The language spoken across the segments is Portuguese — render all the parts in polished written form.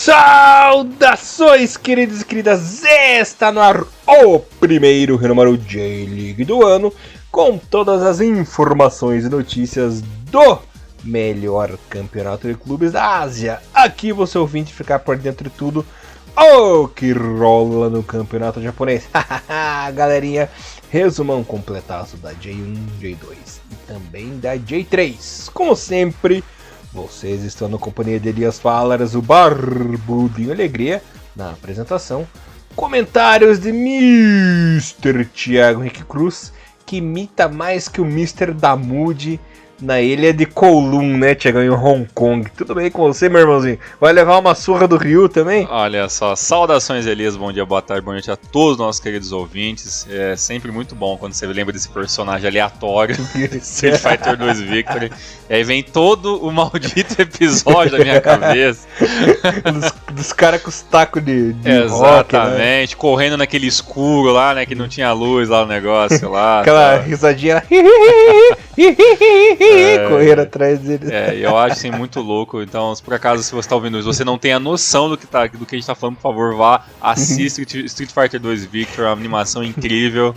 Saudações, queridos e queridas! Está no ar o primeiro Renomaru J-League do ano, com todas as informações e notícias do melhor campeonato de clubes da Ásia. Aqui você ouvinte ficar por dentro de tudo o que rola no campeonato japonês. Galerinha, resumão completaço da J1, J2 e também da J3. Como sempre, vocês estão na companhia de Elias Falaras, o Barbudinho Alegria, na apresentação. Comentários de Mr. Thiago Henrique Cruz, que imita mais que o Mr. Damude na ilha de Kowloon, né, Thiago, em Hong Kong. Tudo bem com você, meu irmãozinho? Vai levar uma surra do Ryu também? Olha só, saudações, Elias, bom dia, boa tarde, boa noite a todos os nossos queridos ouvintes. É sempre muito bom quando você lembra desse personagem aleatório, Street Fighter 2 Victory. E aí vem todo o maldito episódio da minha cabeça. dos caras com os tacos de exatamente, rock, né? Correndo naquele escuro lá, né, que não tinha luz lá no negócio lá. Aquela risadinha. Correr atrás dele. Eu acho assim muito louco. Então, se por acaso se você está ouvindo isso, você não tem a noção do que a gente está falando, por favor, vá, assista Street Fighter 2 Victory, uma animação incrível.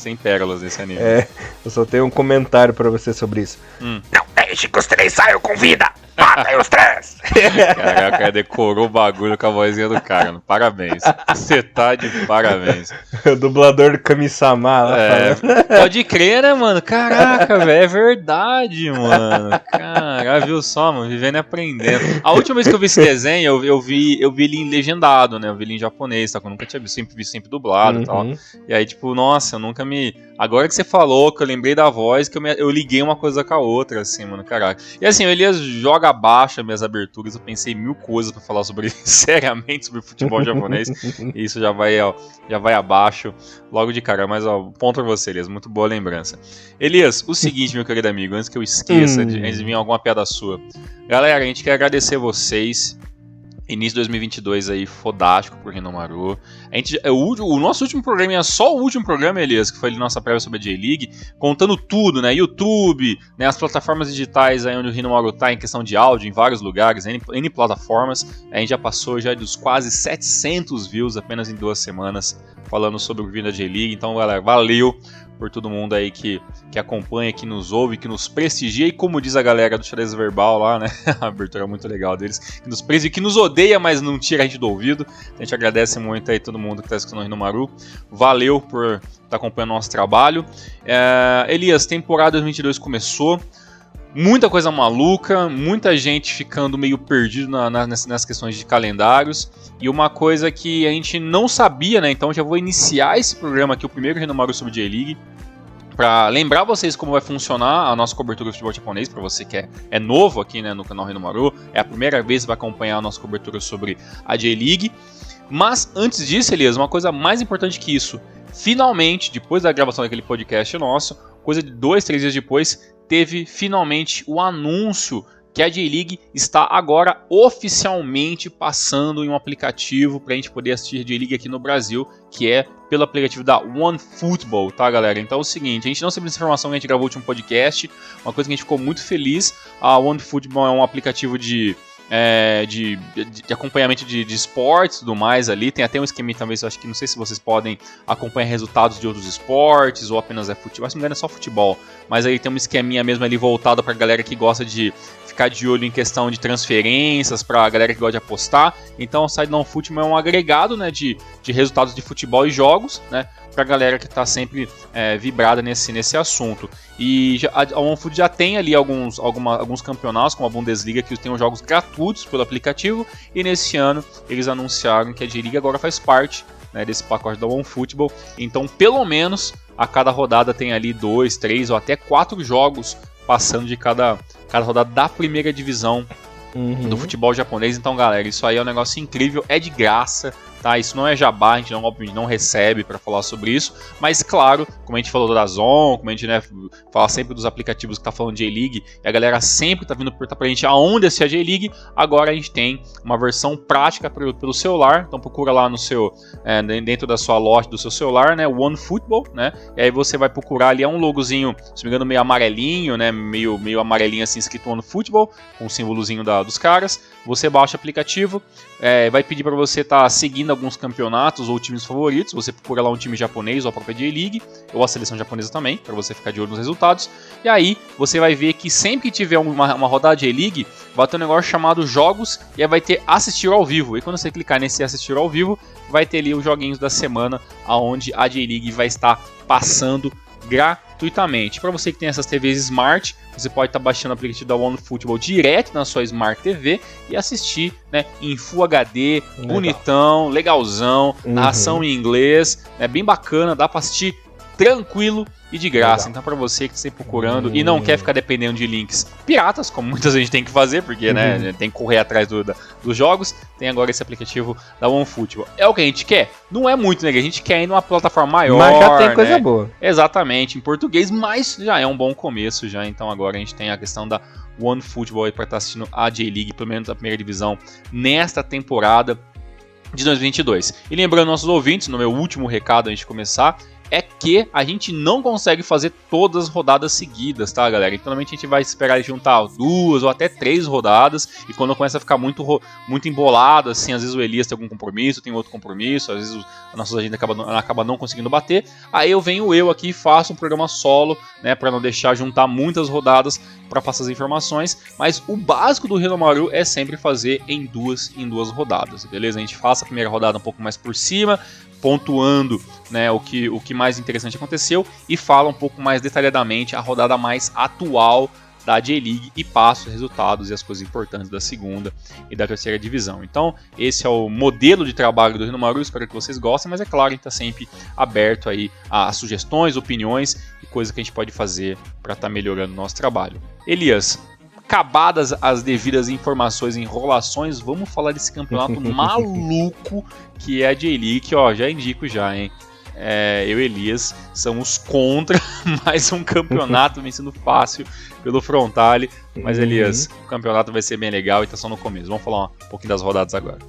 Tem pérolas nesse anime. Eu só tenho um comentário pra você sobre isso. Não deixe que os três saiam com vida! Matem os três! Caraca, o cara decorou o bagulho com a vozinha do cara, mano. Parabéns. Você tá de parabéns. O dublador do Kami-sama lá. Pode crer, né, mano? Caraca, velho, é verdade, mano. Caraca, viu só, mano? Vivendo e aprendendo. A última vez que eu vi esse desenho, eu vi ele em legendado, né? Eu vi ele em japonês, tá? Eu nunca tinha visto, sempre dublado e tal. E aí, tipo, nossa, eu nunca me... Agora que você falou, que eu lembrei da voz, que eu liguei uma coisa com a outra, assim, mano, caraca. E assim, o Elias joga abaixo as minhas aberturas, eu pensei mil coisas pra falar sobre seriamente sobre futebol japonês, e isso já vai abaixo logo de cara. Mas, ó, ponto pra você, Elias, muito boa lembrança. Elias, o seguinte, meu querido amigo, antes que eu esqueça, antes de vir alguma piada sua. Galera, a gente quer agradecer vocês. Início de 2022 aí, fodástico por Renomaru. O nosso último programa, é só o último programa, Elias, que foi a nossa prévia sobre a J-League, contando tudo, né? YouTube, né? As plataformas digitais aí onde o Renomaru tá em questão de áudio, em vários lugares, N plataformas. A gente já passou já dos quase 700 views apenas em 2 semanas, falando sobre o vídeo da J-League. Então, galera, valeu por todo mundo aí que acompanha, que nos ouve, que nos prestigia, e como diz a galera do Xadrez Verbal lá, né, a abertura é muito legal deles, que nos prestigia, que nos odeia, mas não tira a gente do ouvido. A gente agradece muito aí todo mundo que está escutando o Renomaru, valeu por estar acompanhando o nosso trabalho. Elias, temporada 2022 começou, muita coisa maluca, muita gente ficando meio perdido nas questões de calendários, e uma coisa que a gente não sabia, né? Então já vou iniciar esse programa aqui, o primeiro Renomaru sobre J-League, para lembrar vocês como vai funcionar a nossa cobertura do futebol japonês, para você que é novo aqui, né, no canal Renomaru, é a primeira vez que vai acompanhar a nossa cobertura sobre a J-League. Mas antes disso, Elias, uma coisa mais importante que isso, finalmente, depois da gravação daquele podcast nosso, coisa de 2-3 dias depois, teve finalmente o anúncio que a J-League está agora oficialmente passando em um aplicativo para a gente poder assistir a J-League aqui no Brasil, que é pelo aplicativo da OneFootball, tá, galera? Então é o seguinte, a gente não sabe dessa informação que a gente gravou no último podcast, uma coisa que a gente ficou muito feliz. A OneFootball é um aplicativo de acompanhamento de esportes e tudo mais ali. Tem até um esqueminha também, eu acho que não sei se vocês podem acompanhar resultados de outros esportes ou apenas futebol, acho que não é só futebol, mas aí tem um esqueminha mesmo ali voltado pra galera que gosta de ficar de olho em questão de transferências, pra galera que gosta de apostar. Então o site da OneFootball é um agregado, né, de resultados de futebol e jogos, né, pra galera que tá sempre vibrada nesse assunto. E a OneFootball já tem ali alguns campeonatos, como a Bundesliga, que tem os jogos gratuitos pelo aplicativo, e nesse ano eles anunciaram que a J-League agora faz parte, né, desse pacote da OneFootball. Então, pelo menos, a cada rodada tem ali 2, 3 ou até 4 jogos passando de cada rodada da primeira divisão do futebol japonês. Então, galera, isso aí é um negócio incrível, é de graça, tá? Isso não é jabá, a gente obviamente não recebe para falar sobre isso, mas claro, como a gente falou do DAZN, como a gente, né, fala sempre dos aplicativos que tá falando de J-League, e a galera sempre tá vindo perguntar pra gente aonde assistir a J-League. Agora a gente tem uma versão prática pelo celular, então procura lá no seu, dentro da sua loja do seu celular, né, OneFootball, né, e aí você vai procurar ali, é um logozinho, se não me engano, meio amarelinho, né, meio amarelinho assim, escrito OneFootball, com o símbolozinho dos caras. Você baixa o aplicativo, vai pedir para você estar seguindo alguns campeonatos ou times favoritos. Você procura lá um time japonês ou a própria J-League, ou a seleção japonesa também, para você ficar de olho nos resultados. E aí você vai ver que sempre que tiver uma rodada de J-League, vai ter um negócio chamado jogos, e aí vai ter assistir ao vivo. E quando você clicar nesse assistir ao vivo, vai ter ali os joguinhos da semana, onde a J-League vai estar passando gratuitamente. Para você que tem essas TVs Smart, você pode estar baixando o aplicativo da OneFootball direto na sua Smart TV e assistir, né, em Full HD, legal, bonitão, legalzão, narração em inglês, bem bacana, dá para assistir tranquilo e de graça. Legal. Então, para você que está procurando e não quer ficar dependendo de links piratas, como muita gente tem que fazer, porque né, tem que correr atrás dos jogos, tem agora esse aplicativo da OneFootball. É o que a gente quer? Não é muito, né? A gente quer ir numa plataforma maior. Mas já tem coisa boa. Exatamente, em português, mas já é um bom começo já. Então agora a gente tem a questão da OneFootball aí para estar assistindo a J-League, pelo menos a primeira divisão, nesta temporada de 2022. E lembrando nossos ouvintes, no meu último recado antes de começar, é que a gente não consegue fazer todas as rodadas seguidas, tá, galera? Então, normalmente a gente vai esperar juntar 2 ou até 3 rodadas, e quando começa a ficar muito embolado, assim, às vezes o Elias tem algum compromisso, tem outro compromisso, às vezes a nossa agenda acaba não conseguindo bater, aí eu venho aqui e faço um programa solo, né, para não deixar juntar muitas rodadas para passar as informações, mas o básico do Renomaru é sempre fazer em duas rodadas, beleza? A gente faça a primeira rodada um pouco mais por cima, pontuando, né, o que mais interessante aconteceu, e fala um pouco mais detalhadamente a rodada mais atual da J-League e passa os resultados e as coisas importantes da segunda e da terceira divisão. Então, esse é o modelo de trabalho do Renomaru, espero que vocês gostem, mas é claro, a gente está sempre aberto aí a sugestões, opiniões e coisas que a gente pode fazer para estar melhorando o nosso trabalho. Elias, acabadas as devidas informações e enrolações, vamos falar desse campeonato maluco que é a J-League, que ó, já indico já, hein? Eu e Elias somos contra mais um campeonato vencendo fácil pelo Frontale, mas Elias, o campeonato vai ser bem legal e tá só no começo. Vamos falar um pouquinho das rodadas agora.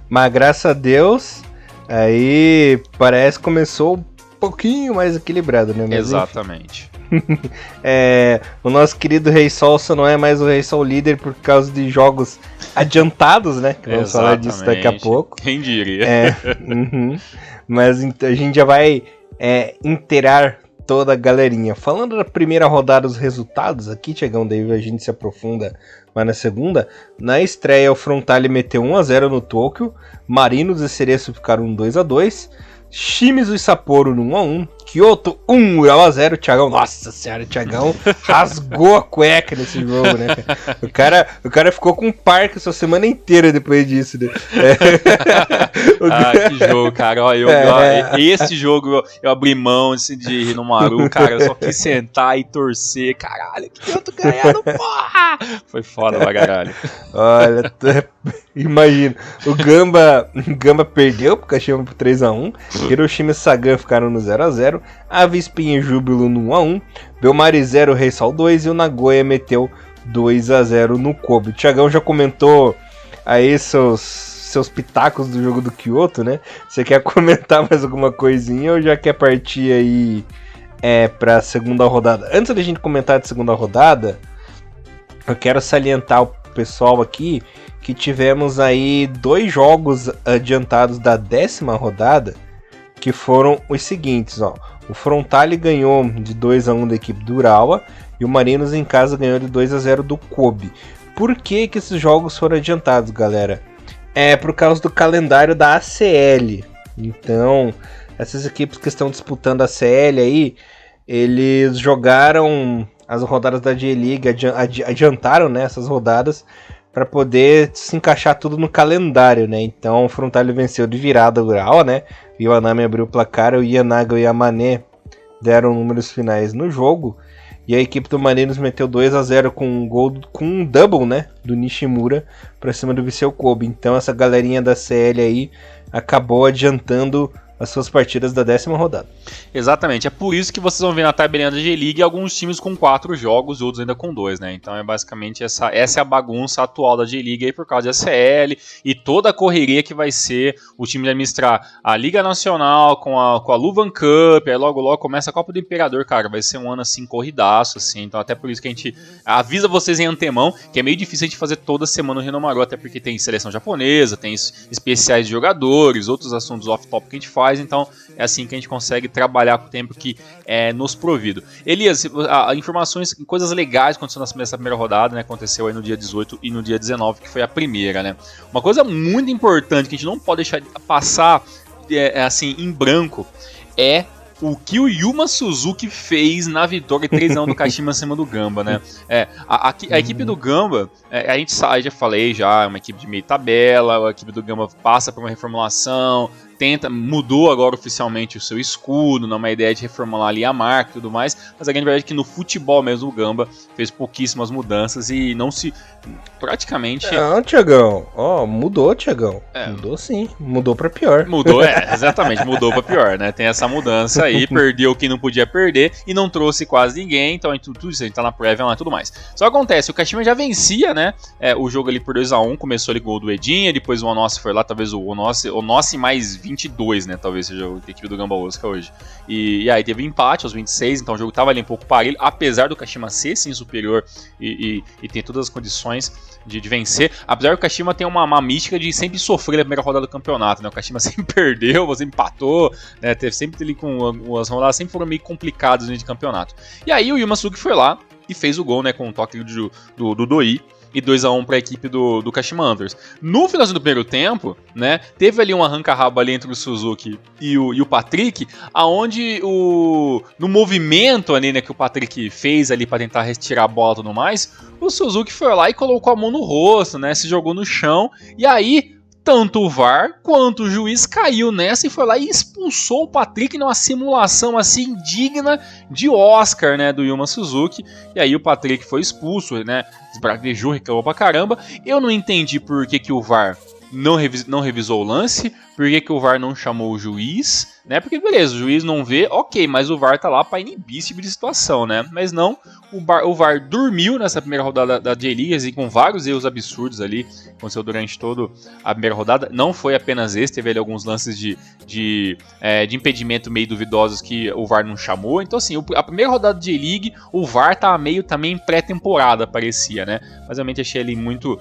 Mas graças a Deus, aí parece que começou um pouquinho mais equilibrado, né? Mas, exatamente. O nosso querido Rei Sol só não é mais o Rei Sol líder por causa de jogos adiantados, né? Que vamos falar disso daqui a pouco. Quem diria? Mas a gente já vai inteirar toda a galerinha. Falando da primeira rodada, os resultados aqui, Tiagão, daí a gente se aprofunda mais na segunda. Na estreia, o Frontale meteu 1-0 no Tóquio, Marinos e Cereço ficaram 2-2, Shimizu e Sapporo no 1-1, Kyoto 1-0, Thiagão, nossa senhora, o Thiagão rasgou a cueca nesse jogo, né? O cara ficou com um parque essa semana inteira depois disso, né? Que jogo, cara, esse jogo eu abri mão de Renomaru, cara, eu só quis sentar e torcer, caralho, que Kyoto ganhando, porra! Foi foda pra caralho. Olha, imagina, o Gamba perdeu pro Kashima por 3-1, Hiroshima e Sagan ficaram no 0-0, Avispinha e Júbilo no 1-1, Belmari 0, Rei Sol 2 e o Nagoya meteu 2-0 no Kobe. O Thiagão já comentou aí seus pitacos do jogo do Kyoto, né? Você quer comentar mais alguma coisinha ou já quer partir aí pra segunda rodada? Antes da gente comentar de segunda rodada, eu quero salientar o pessoal aqui que tivemos aí 2 jogos adiantados da 10ª rodada, que foram os seguintes, ó. O Frontale ganhou de 2-1 da equipe do Urawa e o Marinos em casa ganhou de 2-0 do Kobe. Por que esses jogos foram adiantados, galera? É por causa do calendário da ACL. Então, essas equipes que estão disputando a ACL aí, eles jogaram as rodadas da J-League, adiantaram, né, essas rodadas para poder se encaixar tudo no calendário, né? Então o Frontale venceu de virada o Urawa, né? O Iwanami abriu o placar, o Yanaga e o Yamane deram números finais no jogo. E a equipe do Marinos meteu 2-0 com um gol, com um double, né? Do Nishimura para cima do Viseu Kobe. Então essa galerinha da CL aí acabou adiantando as suas partidas da 10ª rodada. Exatamente, é por isso que vocês vão ver na tabelinha da J-League alguns times com 4 jogos e outros ainda com 2, né? Então é basicamente essa é a bagunça atual da J-League aí por causa da CL e toda a correria que vai ser o time de administrar a Liga Nacional com a Luvan Cup, aí logo começa a Copa do Imperador, cara, vai ser um ano assim corridaço, assim, então até por isso que a gente avisa vocês em antemão que é meio difícil a gente fazer toda semana o Renomaru, até porque tem seleção japonesa, tem especiais de jogadores, outros assuntos off-top que a gente faz, então é assim que a gente consegue trabalhar com o tempo que é nos provido. Elias, informações, coisas legais aconteceram nessa primeira rodada, né? Aconteceu aí no dia 18 e no dia 19, que foi a primeira, né? Uma coisa muito importante que a gente não pode deixar de passar assim, em branco é o que o Yuma Suzuki fez na vitória 3-1 do Kashima acima do Gamba, né? A equipe do Gamba, a gente sabe, já falei, é uma equipe de meio tabela, a equipe do Gamba passa por uma reformulação, mudou agora oficialmente o seu escudo, numa ideia de reformular ali a marca e tudo mais, mas a grande verdade é que no futebol mesmo o Gamba fez pouquíssimas mudanças e não se... praticamente... Não, Thiagão, mudou, Thiagão. Mudou sim, mudou pra pior. Mudou, exatamente, mudou pra pior, né? Tem essa mudança aí, perdeu quem não podia perder e não trouxe quase ninguém, então tudo isso, a gente tá na prévia e tudo mais. Só acontece, o Kashima já vencia, né, o jogo ali por 2-1, começou ali com o gol do Edinha, depois o Onossi foi lá, talvez o Onossi mais 22, né, talvez seja a equipe do Gamba Osaka hoje. E aí teve empate aos 26, então o jogo tava ali um pouco parelho, apesar do Kashima ser sim superior e ter todas as condições de vencer, apesar que o Kashima tem uma mística de sempre sofrer na primeira rodada do campeonato, né, o Kashima sempre perdeu, sempre empatou, né, teve sempre ali com as rodadas sempre foram meio complicadas de campeonato. E aí o Yuma Suzuki foi lá e fez o gol, né, com o toque do Doi, e 2-1 para a equipe do Kashima Antlers. No finalzinho do primeiro tempo, né, teve ali um arranca-rabo ali entre o Suzuki e o Patrick, aonde no movimento ali, né, que o Patrick fez ali para tentar retirar a bola e tudo mais, o Suzuki foi lá e colocou a mão no rosto, né, se jogou no chão, e aí tanto o VAR quanto o juiz caiu nessa e foi lá e expulsou o Patrick numa simulação assim digna de Oscar, né, do Yuma Suzuki. E aí o Patrick foi expulso, né, esbraguejou, reclamou pra caramba. Eu não entendi por que o VAR não revisou o lance, por que o VAR não chamou o juiz, né? Porque beleza, o juiz não vê, ok, mas o VAR tá lá pra inibir esse tipo de situação, né? Mas não, o VAR dormiu nessa primeira rodada da J-League, assim, com vários erros absurdos ali, aconteceu durante toda a primeira rodada. Não foi apenas esse, teve ali alguns lances de impedimento meio duvidosos que o VAR não chamou. Então assim, a primeira rodada de J-League, o VAR tá meio também pré-temporada, parecia, né? Mas realmente achei ele muito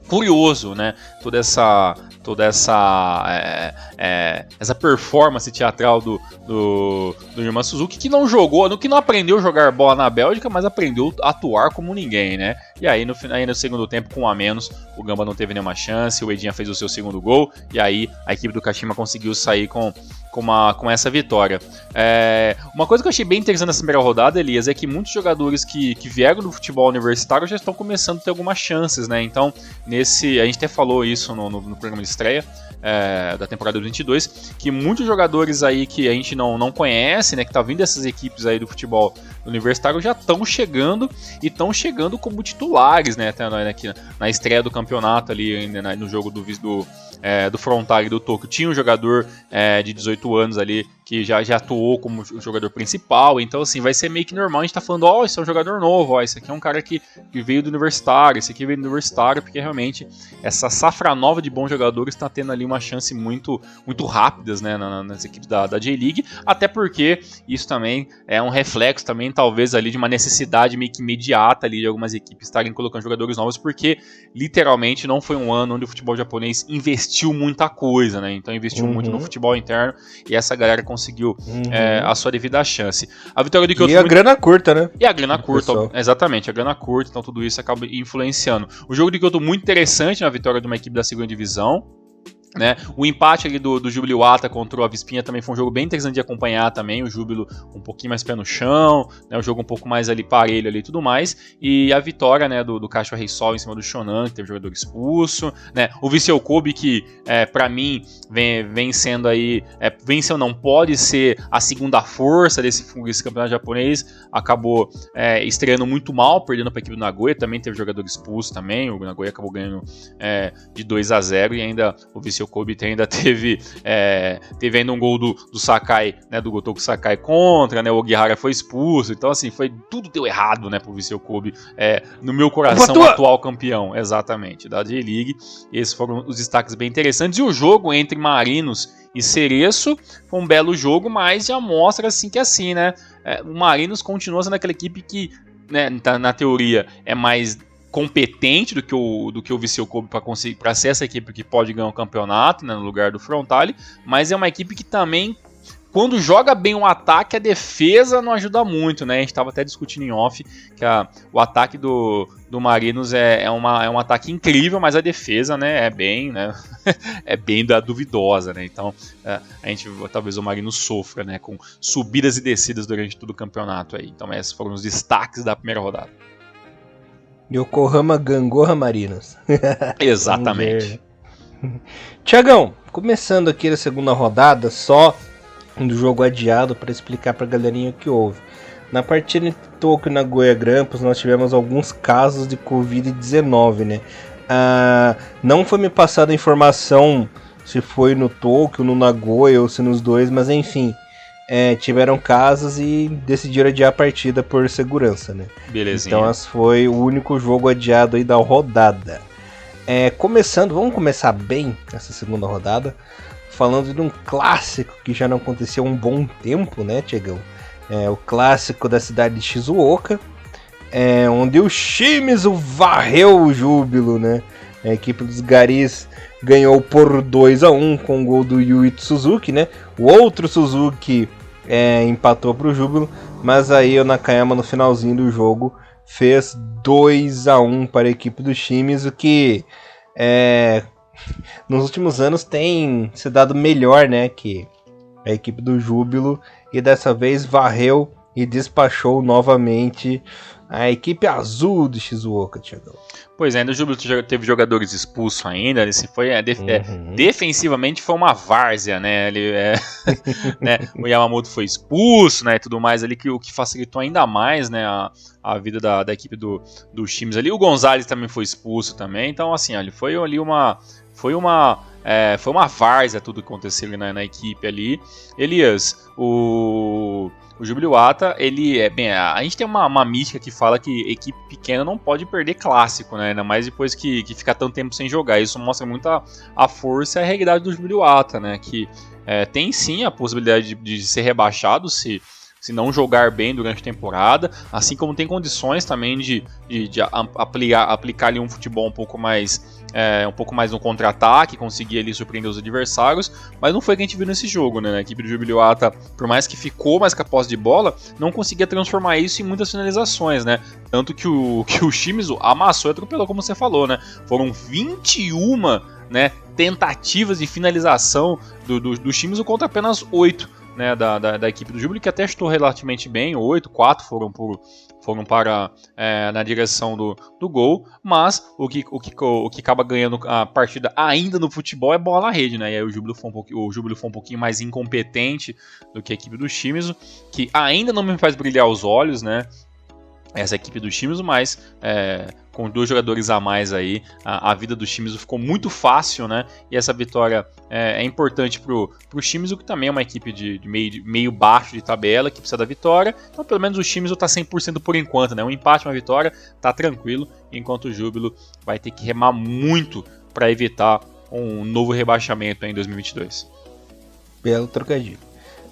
curioso, né? Toda essa performance teatral do Yuma Suzuki, que não jogou, que não aprendeu a jogar bola na Bélgica, mas aprendeu a atuar como ninguém, né? E aí no segundo tempo, com um a menos, o Gamba não teve nenhuma chance, o Edinha fez o seu segundo gol, e aí a equipe do Kashima conseguiu sair com essa vitória. Uma coisa que eu achei bem interessante nessa primeira rodada, Elias, é que muitos jogadores que vieram do futebol universitário já estão começando a ter algumas chances, né? Então, a gente até falou isso no programa de estreia da temporada 22, que muitos jogadores aí que a gente não conhece, né, que tá vindo dessas equipes aí do futebol universitário, já estão chegando e estão chegando como titulares, né, até aqui na estreia do campeonato ali, no jogo do Frontale e do Tokyo. Tinha um jogador de 18 anos ali que já atuou como jogador principal, então assim, vai ser meio que normal a gente tá falando, esse é um jogador novo, esse aqui é um cara que veio do universitário, esse aqui veio do universitário, porque realmente essa safra nova de bons jogadores está tendo ali uma chance muito, muito rápidas, né, nas equipes da J-League, até porque isso também é um reflexo também, talvez ali de uma necessidade meio que imediata ali de algumas equipes estarem colocando jogadores novos, porque literalmente não foi um ano onde o futebol japonês investiu muita coisa, né, então investiu muito no futebol interno, e essa galera conseguiu a sua devida chance. A vitória do Kyoto e a grana curta, né? E a grana curta, exatamente, a grana curta, então tudo isso acaba influenciando. O jogo de Kyoto muito interessante na vitória de uma equipe da segunda divisão, né? O empate ali do Júbilo Iwata contra o Avispinha também foi um jogo bem interessante de acompanhar também, o Júbilo um pouquinho mais pé no chão, né? O jogo um pouco mais ali parelho ali e tudo mais, e a vitória, né, do Kaisho Reisol em cima do Shonan, que teve jogador expulso, né? O Vissel Kobe, que pra mim vem sendo aí, venceu não, pode ser a segunda força desse campeonato japonês, acabou estreando muito mal, perdendo pra equipe do Nagoya, também teve jogador expulso também, o Nagoya acabou ganhando de 2-0 e ainda o Vissel Viseu Kobe ainda teve ainda um gol do Sakai, né, do Gotoku Sakai contra, né, o Ogihara foi expulso, então assim, tudo deu errado, né, pro Viseu Kobe, no meu coração, atual campeão, exatamente, da J-League. Esses foram os destaques bem interessantes, e o jogo entre Marinos e Cereço foi um belo jogo, mas já mostra assim que assim, né, o Marinos continua sendo aquela equipe que, né, na teoria é mais competente do que o Viseu Kobe para ser essa equipe que pode ganhar um campeonato, né, no lugar do Frontale, mas é uma equipe que também, quando joga bem o ataque, a defesa não ajuda muito, né? A gente estava até discutindo em off que o ataque do Marinos é um ataque incrível, mas a defesa, né, é bem duvidosa, né? Então talvez o Marinos sofra, né, com subidas e descidas durante todo o campeonato aí. Então esses foram os destaques da primeira rodada. Yokohama Gangorra Marinos. Exatamente. Tiagão, começando aqui a segunda rodada, só do jogo adiado para explicar para a galerinha o que houve. Na partida entre Tokyo e Nagoya Grampus, nós tivemos alguns casos de Covid-19, né? Não foi me passada a informação se foi no Tokyo, no Nagoya ou se nos dois, mas enfim, tiveram casos e decidiram adiar a partida por segurança, né? Belezinha. Então esse foi o único jogo adiado aí da rodada. Vamos começar bem essa segunda rodada, falando de um clássico que já não acontecia há um bom tempo, né, Tiagão? O clássico da cidade de Shizuoka, onde o Shimizu varreu o Júbilo, né? A equipe dos Garis ganhou por 2-1 com o gol do Yuichi Suzuki, né? O outro Suzuki empatou para o Júbilo, mas aí o Nakayama no finalzinho do jogo fez 2-1 para a equipe do Shimizu, que nos últimos anos tem se dado melhor, né, que a equipe do Júbilo, e dessa vez varreu e despachou novamente a equipe azul de Shizuoka, Thiago. Pois é, no Júbilo teve jogadores expulsos ainda, assim, defensivamente foi uma várzea, né? Né, o Yamamoto foi expulso, né, e tudo mais ali, o que facilitou ainda mais, né, a vida da equipe do Shimizu ali. O Gonzalez também foi expulso também, então assim, olha, foi uma várzea tudo que aconteceu ali na equipe ali. Elias, o Jubiluata, a gente tem uma mística que fala que equipe pequena não pode perder clássico, né? Ainda mais depois que fica tanto tempo sem jogar. Isso mostra muito a força e a realidade do Jubiluata, né? Que tem sim a possibilidade de ser rebaixado se não jogar bem durante a temporada, assim como tem condições também de aplicar ali um futebol um pouco mais no contra-ataque, conseguir ali surpreender os adversários, mas não foi o que a gente viu nesse jogo, né? A equipe do Jubiluata, por mais que ficou mais com a posse de bola, não conseguia transformar isso em muitas finalizações, né? Tanto que o Shimizu amassou e atropelou, como você falou, né? Foram 21, né, tentativas de finalização do Shimizu contra apenas 8, né, da equipe do Júbilo, que até chutou relativamente bem, 4 foram para na direção do gol, mas o que acaba ganhando a partida ainda no futebol é bola na rede, né? E aí o Júbilo foi um pouquinho mais incompetente do que a equipe do Shimizu, que ainda não me faz brilhar os olhos, né? Essa equipe do Shimizu, mas com 2 jogadores a mais aí, a vida do Shimizu ficou muito fácil, né? E essa vitória é importante pro Shimizu, que também é uma equipe de meio baixo de tabela, que precisa da vitória. Então pelo menos o Shimizu tá 100% por enquanto, né? Um empate, uma vitória, tá tranquilo, enquanto o Júbilo vai ter que remar muito para evitar um novo rebaixamento em 2022. Belo trocadilho.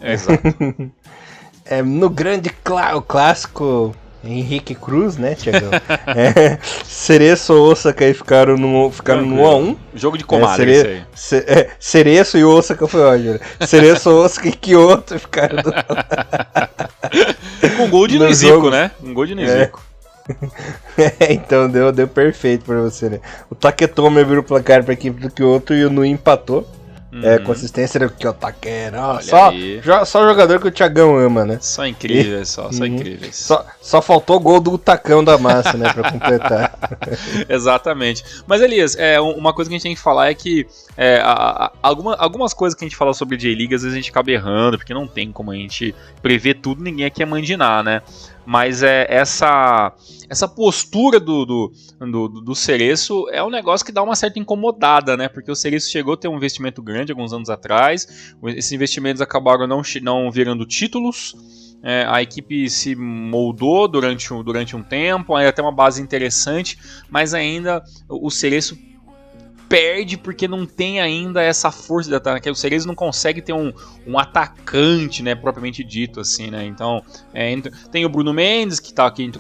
Exato. No grande clássico Henrique Cruz, né, Thiagão? Cereço e Osaka aí ficaram no 1x1. Jogo de comadre, isso aí. Cereço e Osaka foi ótimo. Cereço, Osaka e Kyoto ficaram com gol de Nizico, né? Um gol de Nizico. Então deu perfeito pra você, né? O Taketomi virou o placar pra equipe do Kyoto e o Nui empatou. Consistência do Kyotaken. Só jogador que o Thiagão ama, né? Só incríveis, só incríveis. Só faltou o gol do Tacão da Massa, né? Pra completar. Exatamente. Mas, Elias, uma coisa que a gente tem que falar é que algumas coisas que a gente fala sobre J-League, às vezes a gente acaba errando, porque não tem como a gente prever tudo, ninguém aqui é mandinar, né? Mas essa postura do Cereço é um negócio que dá uma certa incomodada, né? Porque o Cereço chegou a ter um investimento grande alguns anos atrás, esses investimentos acabaram não virando títulos. A equipe se moldou durante um tempo, ainda tem uma base interessante, mas ainda o Cereço perde porque não tem ainda essa força de ataque. O Cerezo não consegue ter um atacante, né, propriamente dito, assim, né? Então, tem o Bruno Mendes, que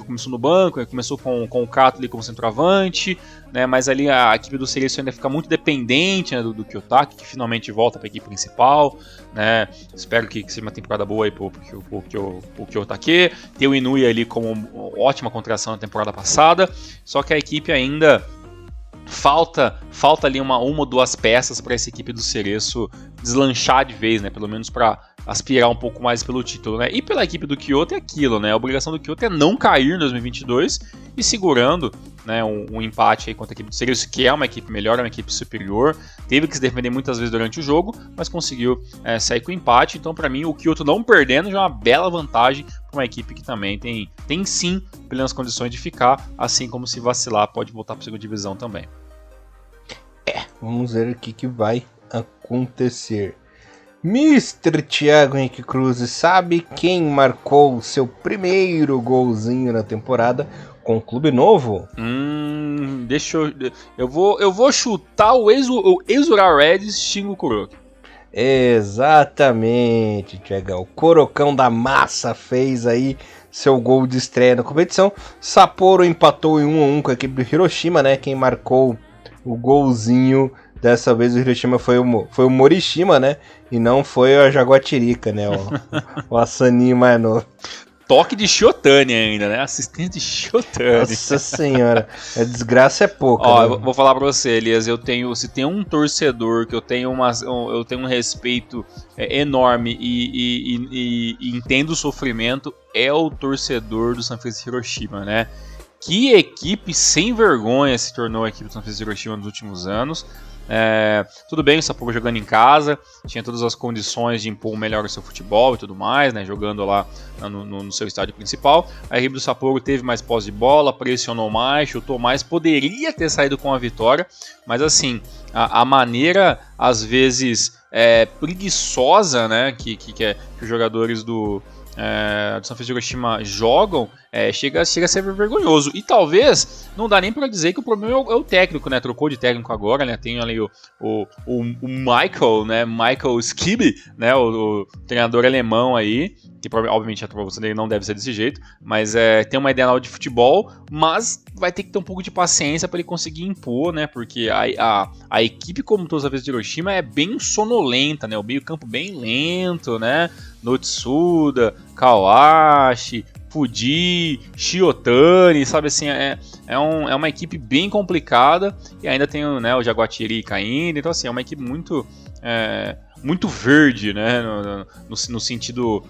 começou no banco, começou com o Cato ali como centroavante, né? Mas ali a equipe do Cerezo ainda fica muito dependente, né, do Kiyotaki, que finalmente volta para a equipe principal, né? Espero que seja uma temporada boa aí pro Kiyotaki. Tem o Inui ali como ótima contração na temporada passada, só que a equipe ainda falta ali uma ou duas peças para essa equipe do Cereço deslanchar de vez, né? Pelo menos para aspirar um pouco mais pelo título, né? E pela equipe do Kyoto é aquilo, né? A obrigação do Kyoto é não cair em 2022 e segurando, né, um empate aí contra a equipe do Cereço, que é uma equipe melhor, é uma equipe superior. Teve que se defender muitas vezes durante o jogo, mas conseguiu sair com o empate. Então, para mim, o Kyoto não perdendo já é uma bela vantagem para uma equipe que também tem sim plenas condições de ficar, assim como se vacilar pode voltar para a segunda divisão também. Vamos ver o que vai acontecer. Mr. Thiago Henrique Cruz, sabe quem marcou o seu primeiro golzinho na temporada com o clube novo? Eu vou chutar o Exura Reds Shingo Kuroki. Exatamente, Thiagão. O Corocão da Massa fez aí seu gol de estreia na competição. Sapporo empatou em 1-1 com a equipe do Hiroshima, né? Quem marcou o golzinho dessa vez o Hiroshima foi o Morishima, né? E não foi a Jaguatirica, né? O Assaninho mais novo. Toque de Shotani ainda, né? Assistente de Shotani. Nossa senhora, a desgraça é pouca. Ó, né? eu vou falar pra você, Elias, se tem um torcedor que eu tenho um respeito enorme e entendo o sofrimento, é o torcedor do Sanfrecce Hiroshima, né? Que equipe sem vergonha se tornou a equipe do Sanfrecce Hiroshima nos últimos anos. Tudo bem, o Sapporo jogando em casa, tinha todas as condições de impor melhor o seu futebol e tudo mais, né, jogando lá no seu estádio principal. A equipe do Sapporo teve mais posse de bola, pressionou mais, chutou mais, poderia ter saído com a vitória, mas assim, a maneira às vezes preguiçosa, né, que os jogadores do Sanfrecce Hiroshima jogam, chega a ser vergonhoso. E talvez não dá nem para dizer que o problema é o técnico, né? Trocou de técnico agora, né? Tem ali o Michael, né? Michael Skibbe, né? O treinador alemão aí, que obviamente a tradução dele não deve ser desse jeito, mas tem uma ideia de futebol, mas vai ter que ter um pouco de paciência para ele conseguir impor, né? Porque a equipe, como toda a vez de Hiroshima, é bem sonolenta, né? O meio-campo bem lento, né? Notsuda, Kawashi, Fuji, Shiotani, sabe assim, é uma equipe bem complicada e ainda tem o Jaguatirica ainda, então assim, é uma equipe muito verde, né, no sentido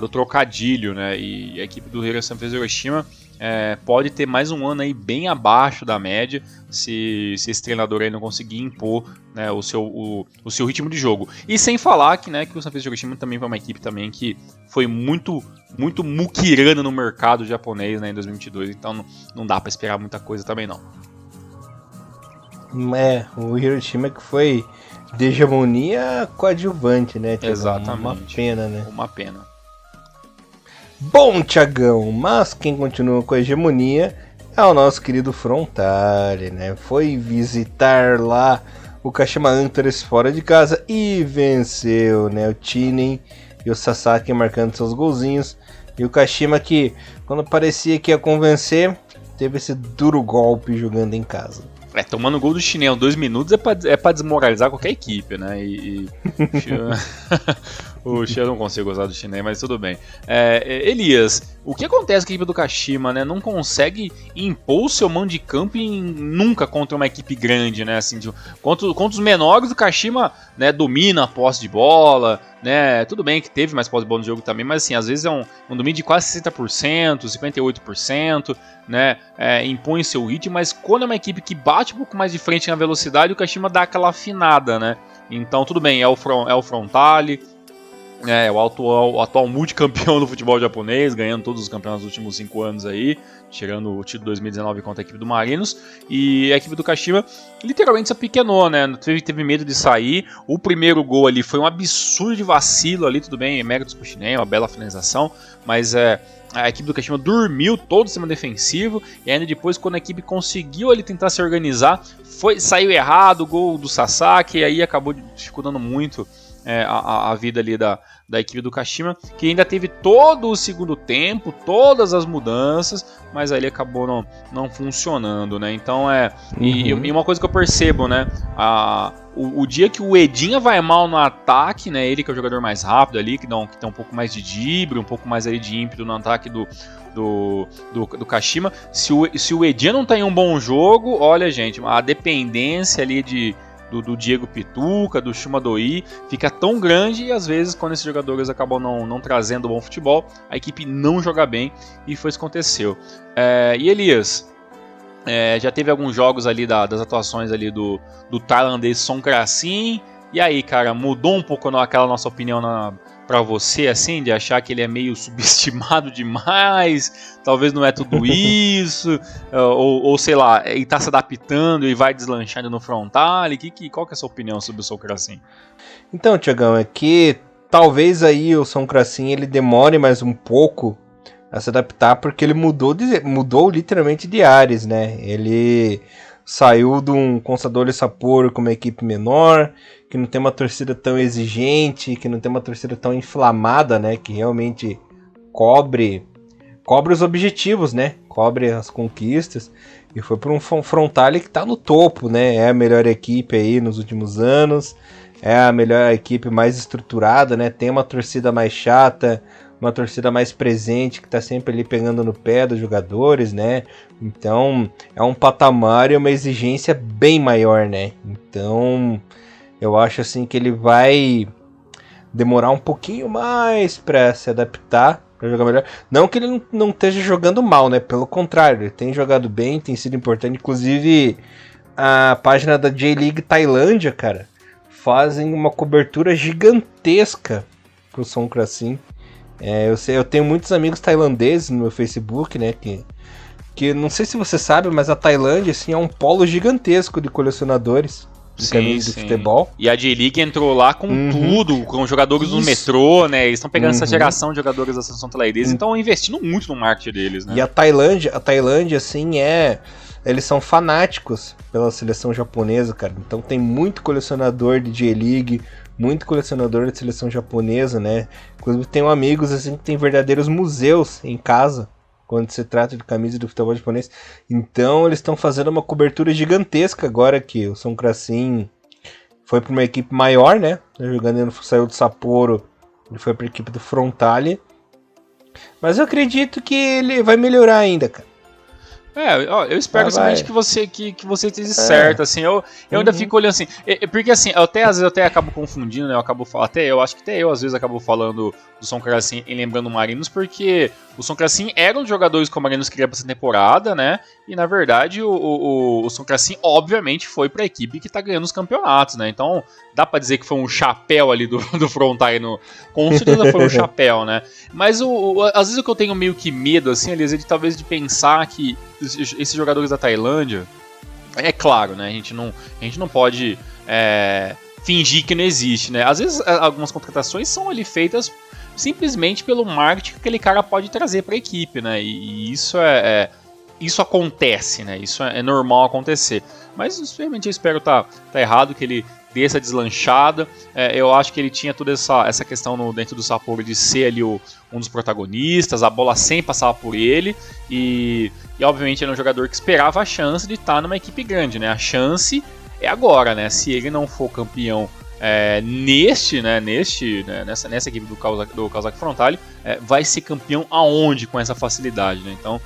do trocadilho, né, e a equipe do Sanfrecce Hiroshima pode ter mais um ano aí bem abaixo da média se esse treinador aí não conseguir impor, né, o seu ritmo de jogo. E sem falar que o Sanfrecce Hiroshima também foi uma equipe também que foi muito mukirana no mercado japonês, né, em 2022, então não dá para esperar muita coisa também não. O Hiroshima que foi de hegemonia coadjuvante, né? Exatamente. Uma pena, né? Uma pena. Bom, Thiagão, mas quem continua com a hegemonia é o nosso querido Frontale, né? Foi visitar lá o Kashima Antlers fora de casa e venceu, né? O Chinen e o Sasaki marcando seus golzinhos. E o Kashima que, quando parecia que ia convencer, teve esse duro golpe jogando em casa. Tomando gol do chinês em 2 minutos é pra desmoralizar qualquer equipe, né? O Xia não consigo gostar do chinês, mas tudo bem. Elias, o que acontece com a equipe do Kashima, né? Não consegue impor o seu mando de campo nunca contra uma equipe grande, né? Assim, contra os menores, o Kashima, né, domina a posse de bola, né? Tudo bem que teve mais posse de bola no jogo também, mas assim, às vezes é um domínio de quase 60%, 58%, né? Impõe seu ritmo, mas quando é uma equipe que bate um pouco mais de frente na velocidade, o Kashima dá aquela afinada, né? Então tudo bem, é o Frontale, O atual multicampeão do futebol japonês, ganhando todos os campeonatos dos últimos 5 anos aí, tirando o título de 2019 contra a equipe do Marinos. E a equipe do Kashima literalmente se apequenou, né? Teve medo de sair. O primeiro gol ali foi um absurdo de vacilo ali, tudo bem, méritos pro Shinei, uma bela finalização, mas a equipe do Kashima dormiu todo o sistema defensivo, e ainda depois, quando a equipe conseguiu ali tentar se organizar, saiu errado o gol do Sasaki, e aí acabou dificultando muito a vida ali da equipe do Kashima, que ainda teve todo o segundo tempo, todas as mudanças, mas ali acabou não funcionando, né? Então e uma coisa que eu percebo, né? O dia que o Edinha vai mal no ataque, né? Ele que é o jogador mais rápido ali, que tem um pouco mais de drible, um pouco mais aí de ímpeto no ataque do Kashima. Se o Edinha não tem um bom jogo, olha, gente, a dependência ali do Diego Pituca, do Shuma Doi, fica tão grande, e às vezes quando esses jogadores acabam não trazendo bom futebol, a equipe não joga bem, e foi isso que aconteceu. E Elias, já teve alguns jogos ali das atuações ali do tailandês Songkrasin, e aí, cara, mudou um pouco aquela nossa opinião pra você, assim, de achar que ele é meio subestimado demais, talvez não é tudo isso, ou sei lá, ele tá se adaptando e vai deslanchando no frontal. Qual que é a sua opinião sobre o Songkrasin? Então, Tiagão, é que talvez aí o Songkrasin ele demore mais um pouco a se adaptar, porque ele mudou literalmente de ares, né? Ele saiu de um Consadole Sapporo com uma equipe menor, que não tem uma torcida tão exigente, que não tem uma torcida tão inflamada, né? Que realmente cobre os objetivos, né? Cobre as conquistas. E foi para um Frontale que está no topo, né? É a melhor equipe aí nos últimos anos. É a melhor equipe mais estruturada, né? Tem uma torcida mais chata, uma torcida mais presente, que está sempre ali pegando no pé dos jogadores, né? Então, é um patamar e uma exigência bem maior, né? Então, eu acho assim que ele vai demorar um pouquinho mais para se adaptar, para jogar melhor. Não que ele não esteja jogando mal, né? Pelo contrário, ele tem jogado bem, tem sido importante. Inclusive, a página da J-League Tailândia, cara, fazem uma cobertura gigantesca pro Songkrasin. Eu tenho muitos amigos tailandeses no meu Facebook, né? Que não sei se você sabe, mas a Tailândia assim, é um polo gigantesco de colecionadores de camisas de futebol. E a J-League entrou lá com tudo, com jogadores do metrô, né? Eles estão pegando essa geração de jogadores da seleção tailandesa e estão investindo muito no marketing deles, né? E a Tailândia, assim, eles são fanáticos pela seleção japonesa, cara. Então tem muito colecionador de J-League, muito colecionador de seleção japonesa, né? Inclusive tenho amigos assim que tem verdadeiros museus em casa quando se trata de camisa do futebol japonês. Então eles estão fazendo uma cobertura gigantesca agora que o Songkrasin foi para uma equipe maior, né? Jogando, saiu do Sapporo, ele foi para a equipe do Frontale. Mas eu acredito que ele vai melhorar ainda, cara. Eu espero somente que você esteja certo, assim, eu ainda fico olhando assim, porque assim, às vezes eu até acabo confundindo, né, eu acho que eu às vezes acabo falando do Songkrasin e lembrando o Marinos, porque o Songkrasin era um dos jogadores que o Marinos queria pra essa temporada, né, e na verdade o Songkrasin obviamente foi pra equipe que tá ganhando os campeonatos, né, então dá pra dizer que foi um chapéu ali do Frontale, com certeza foi um chapéu, né, mas às vezes o que eu tenho meio que medo, assim, Elias, é talvez de pensar que esses jogadores da Tailândia, é claro, né? A gente não pode fingir que não existe, né? Às vezes algumas contratações são ali feitas simplesmente pelo marketing que aquele cara pode trazer para a equipe, né? E isso isso acontece, né? Isso é normal acontecer. Mas realmente eu espero tá errado, que ele dê essa deslanchada. Eu acho que ele tinha toda essa questão dentro do Sapporo de ser ali um dos protagonistas, a bola sempre passava por ele, e obviamente ele é um jogador que esperava a chance de estar numa equipe grande, né? A chance é agora, né? Se ele não for campeão nessa equipe do Kawasaki Frontale, vai ser campeão aonde com essa facilidade, né? Então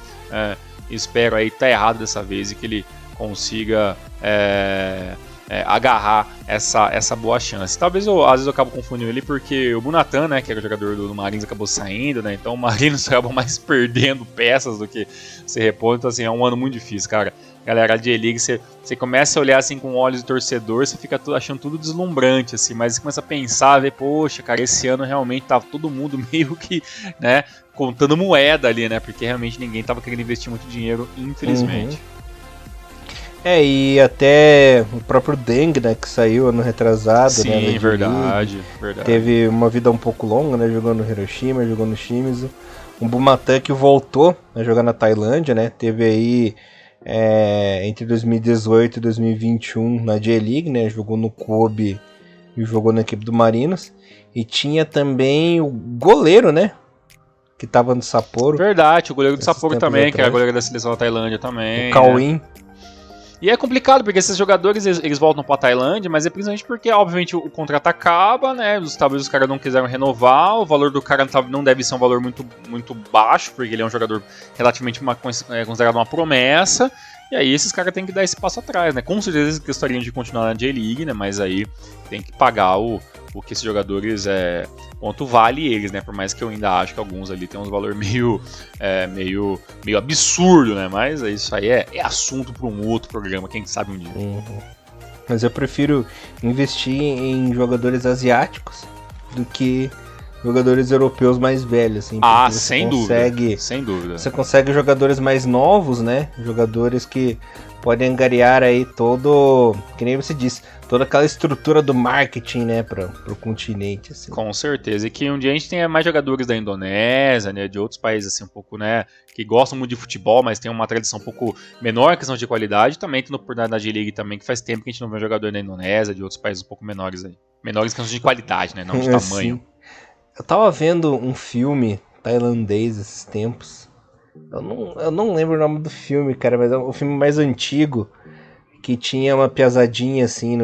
espero aí tá errado dessa vez e que ele consiga agarrar essa boa chance. Talvez às vezes eu acabo confundindo ele porque o Bunatan, né, que era o jogador do Marinos, acabou saindo, né? Então o Marinos acaba mais perdendo peças do que se repor. Então assim, é um ano muito difícil, cara. galera, a J-League, você começa a olhar assim com olhos de torcedor, você fica achando tudo deslumbrante, assim, mas você começa a pensar, ver, poxa, cara, esse ano realmente tava todo mundo meio que, né, contando moeda ali, né, porque realmente ninguém tava querendo investir muito dinheiro, infelizmente. E até o próprio Deng, né, que saiu ano retrasado, sim, né, verdade. Teve uma vida um pouco longa, né, jogou no Hiroshima, jogou no Shimizu. O Bumatan que voltou a jogar na Tailândia, né, teve aí entre 2018 e 2021 na J-League, né, jogou no Kobe e jogou na equipe do Marinos. E tinha também o goleiro, né, que tava no Sapporo. Verdade, o goleiro do Sapporo também, que era goleiro da seleção da Tailândia também. O Kawin. Né? E é complicado, porque esses jogadores, eles voltam pra Tailândia, mas é principalmente porque, obviamente, o contrato acaba, né, talvez os caras não quiseram renovar, o valor do cara não deve ser um valor muito, muito baixo, porque ele é um jogador relativamente considerado uma promessa, e aí esses caras têm que dar esse passo atrás, né, com certeza eles gostariam de continuar na J-League, né, mas aí tem que pagar o que esses jogadores, quanto vale eles, né, por mais que eu ainda acho que alguns ali tem uns valor meio absurdo, né, mas isso aí é assunto para um outro programa, quem sabe um dia. Mas eu prefiro investir em jogadores asiáticos do que jogadores europeus mais velhos, assim. Sem dúvida. Você consegue jogadores mais novos, né, jogadores que podem angariar aí todo, que nem você disse, toda aquela estrutura do marketing, né, pro continente, assim. Com certeza, e que um dia a gente tenha mais jogadores da Indonésia, né, de outros países, assim, um pouco, né, que gostam muito de futebol, mas tem uma tradição um pouco menor, questão de qualidade, também tendo oportunidade na J-League também, que faz tempo que a gente não vê um jogador da Indonésia, de outros países um pouco menores aí. Menores em questão de qualidade, né, não de tamanho. Sim. Eu tava vendo um filme tailandês esses tempos. Eu não lembro o nome do filme, cara, mas é um filme mais antigo que tinha uma piazadinha assim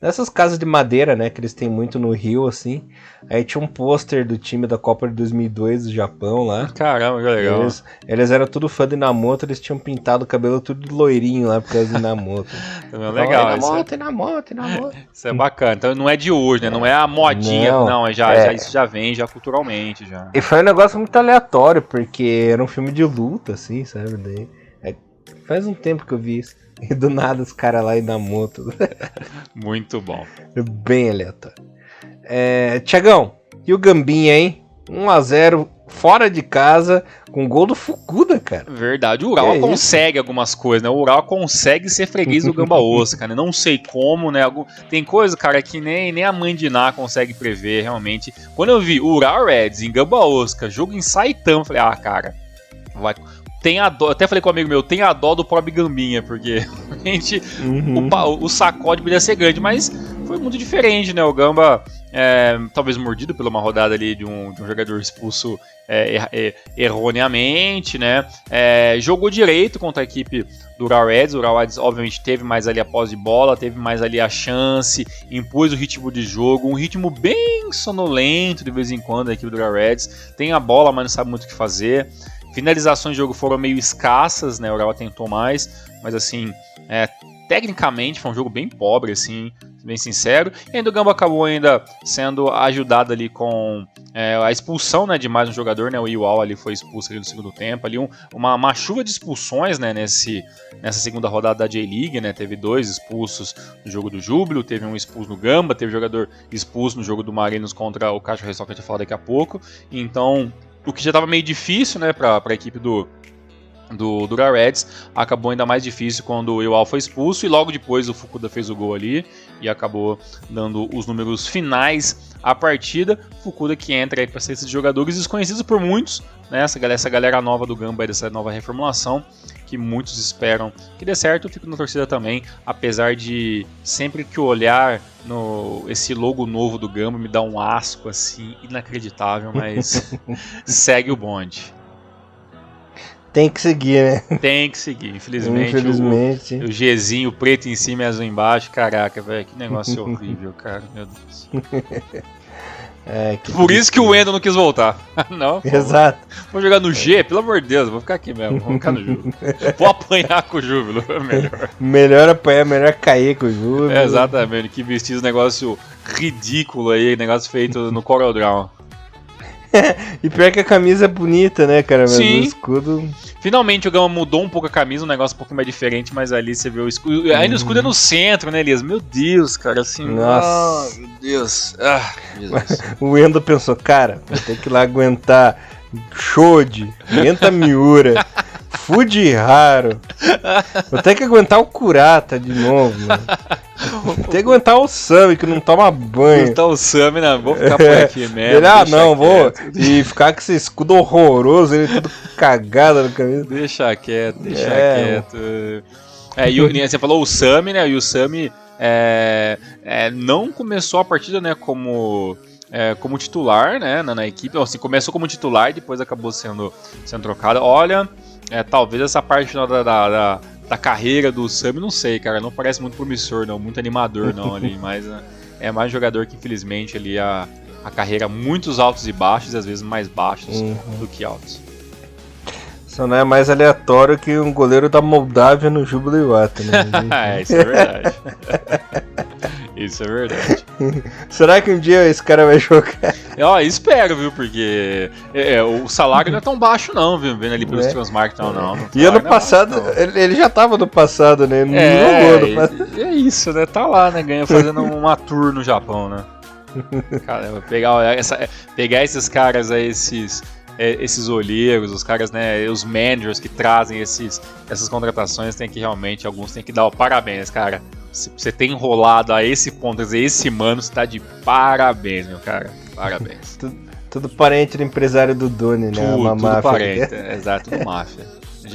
nessas casas de madeira, né, que eles têm muito no Rio, assim. Aí tinha um pôster do time da Copa de 2002 do Japão lá. Caramba, que legal. Eles eram tudo fã de Inamoto, eles tinham pintado o cabelo tudo de loirinho lá por causa de Inamoto. Legal. Inamoto. Isso é bacana. Então não é de hoje, né? Não é a modinha, não isso já vem já culturalmente. Já. E foi um negócio muito aleatório, porque era um filme de luta, assim, sabe? Daí, faz um tempo que eu vi isso. E do nada os caras lá na moto. Muito bom. Bem aleatório. Tiagão, e o Gambinha, hein? 1-0 fora de casa com gol do Fukuda, cara. Verdade, o Urawa consegue algumas coisas, né? O Urawa consegue ser freguês do Gamba Osaka, né? Não sei como, né? Tem coisa, cara, que nem a mãe de Ná consegue prever, realmente. Quando eu vi Urawa Reds em Gamba Osaka, jogo em Saitama, eu falei, cara, vai... Tem a dó, até falei com um amigo meu, tem a dó do pobre Gambinha, porque realmente o sacode podia ser grande, mas foi muito diferente, né? O Gamba, talvez mordido por uma rodada ali de um jogador expulso erroneamente, né? Jogou direito contra a equipe do Urawa Reds. O Urawa Reds, obviamente, teve mais ali a posse de bola, teve mais ali a chance, impôs o ritmo de jogo, um ritmo bem sonolento de vez em quando a equipe do Urawa Reds. Tem a bola, mas não sabe muito o que fazer. Finalizações de jogo foram meio escassas, né? O Urawa tentou mais, mas assim, tecnicamente foi um jogo bem pobre, assim, bem sincero. E ainda o Gamba acabou ainda sendo ajudado ali com a expulsão, né, de mais um jogador, né? O Iwao ali foi expulso ali no segundo tempo, ali uma chuva de expulsões, né, nessa segunda rodada da J-League, né? Teve 2 expulsos no jogo do Júbilo, teve um expulso no Gamba, teve jogador expulso no jogo do Marinos contra o Cacho Reysol, que a gente vai falar daqui a pouco. Então, o que já estava meio difícil, né, para a equipe do Urawa Reds, acabou ainda mais difícil quando o Iwao foi expulso, e logo depois o Fukuda fez o gol ali e acabou dando os números finais à partida. Fukuda que entra aí para ser esses jogadores desconhecidos por muitos, né, essa galera nova do Gamba, dessa nova reformulação, que muitos esperam que dê certo. Eu fico na torcida também, apesar de sempre que eu olhar esse logo novo do Gamba me dá um asco assim inacreditável, mas segue o bonde. Tem que seguir, né? Tem que seguir, infelizmente. O Gzinho preto em cima e azul embaixo, caraca, velho, que negócio horrível, cara, meu Deus. Por isso que o Wendel não quis voltar. Não, pô, exato. Vou jogar no G, pelo amor de Deus, vou ficar aqui mesmo, vou ficar no Júbilo. Vou apanhar com o Júbilo, melhor. Melhor apanhar, melhor cair com o Júbilo. Exatamente, que vestir esse negócio ridículo aí, negócio feito no CorelDRAW. E pior que a camisa é bonita, né, cara? Mas Sim. o escudo... Finalmente o Gama mudou um pouco a camisa, um negócio um pouco mais diferente, mas ali você vê o escudo. Ainda o escudo é no centro, né, Elias? Meu Deus, cara, assim. Nossa. Meu Deus. Ah, Jesus. O Endo pensou, cara, vou ter que ir lá aguentar Shode, Genta Miura, Fujiharo. Vou ter que aguentar o Kurata de novo, mano. Vou ter que aguentar o Sami, que não toma banho. Tá o Sami, né? Vou ficar por aqui mesmo. Ele, não, vou. E ficar com esse escudo horroroso, ele tudo cagado no camisa. Deixa quieto. E você falou o Sami, né? E o Sami não começou a partida, né, como titular, né, na equipe. Assim, começou como titular e depois acabou sendo trocado. Olha, talvez essa parte final da carreira do Sami, não sei, cara, não parece muito promissor, não, muito animador, não, ali, mas é mais jogador que, infelizmente, ali a carreira, muitos altos e baixos, e às vezes mais baixos do que altos. Só não é mais aleatório que um goleiro da Moldávia no Júbilo Iwata, né? Isso é verdade. Isso é verdade. Será que um dia esse cara vai jogar? Espero, viu? Porque o salário não é tão baixo, não, viu? Vendo ali pelos Transmark, não. E ano passado, ele já tava no passado, né? Não jogou no passado. É isso, né? Tá lá, né? Ganha fazendo uma tour no Japão, né? Caramba, pegar esses caras aí, esses olheiros, os caras, né, os managers que trazem essas contratações, alguns tem que dar o parabéns, cara. Se você tem enrolado a esse ponto, quer dizer, esse mano, você tá de parabéns, meu cara. Parabéns. Tudo parente do empresário do Doni, né? Tudo parente, exato, tudo máfia.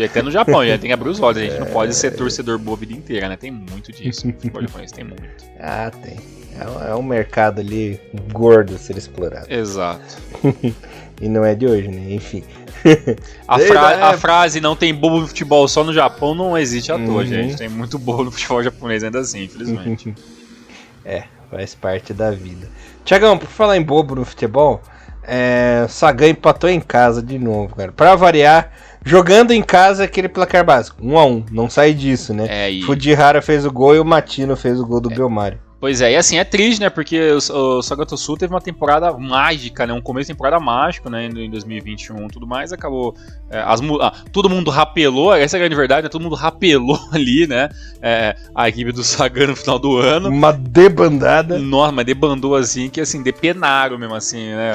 Até no Japão, já tem que abrir os olhos, a gente não pode ser torcedor boa a vida inteira, né? Tem muito disso, futebol japonês tem muito. Ah, tem. É um mercado ali gordo a ser explorado. Exato. E não é de hoje, né? Enfim. A frase não tem bobo no futebol só no Japão não existe à toa, gente. Tem muito bobo no futebol japonês ainda assim, infelizmente. Faz parte da vida. Tiagão, por falar em bobo no futebol, Sagan empatou em casa de novo, cara. Pra variar, jogando em casa aquele placar básico, 1-1, não sai disso, né? Fujihara fez o gol e o Matino fez o gol do Belmário. Pois é, e assim, é triste, né, porque o Sagan Tosu teve uma temporada mágica, né, um começo de temporada mágico, né, em 2021 e tudo mais, acabou, todo mundo rapelou, essa é a grande verdade, né, todo mundo rapelou ali, né, a equipe do Sagan no final do ano. Uma debandada. Nossa, mas debandou assim, que assim, depenaram mesmo assim, né,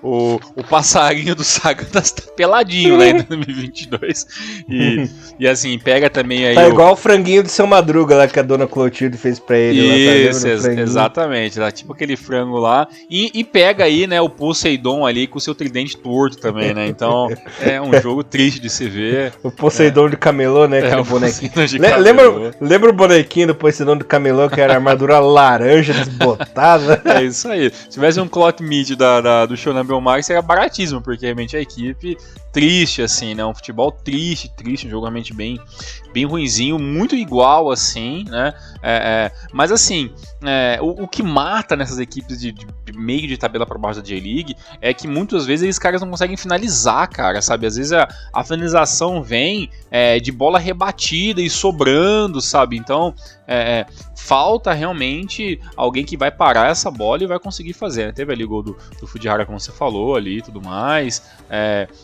o passarinho do Sagan tá peladinho, né, em 2022, e assim, pega também aí... Tá igual o franguinho do Seu Madruga lá que a dona Clotilde fez pra ele. Isso, exatamente, tá? Tipo aquele frango lá, e pega aí, né, o Poseidon ali com o seu tridente torto também, né, então é um jogo triste de se ver. O Poseidon de camelô, né, aquele bonequinho. Lembra o bonequinho do Poseidon de camelô, que era armadura laranja desbotada? É isso aí, se tivesse um cloth meat do Shonan Belmar, seria baratíssimo, porque realmente a equipe triste, assim, né, um futebol triste, um jogo realmente bem ruinzinho, muito igual, assim, né, mas assim, o que mata nessas equipes de meio de tabela para baixo da J-League é que muitas vezes os caras não conseguem finalizar, cara, sabe, às vezes a finalização vem de bola rebatida e sobrando, sabe, então falta realmente alguém que vai parar essa bola e vai conseguir fazer, né? Teve ali o gol do Fujihara, como você falou ali e tudo mais,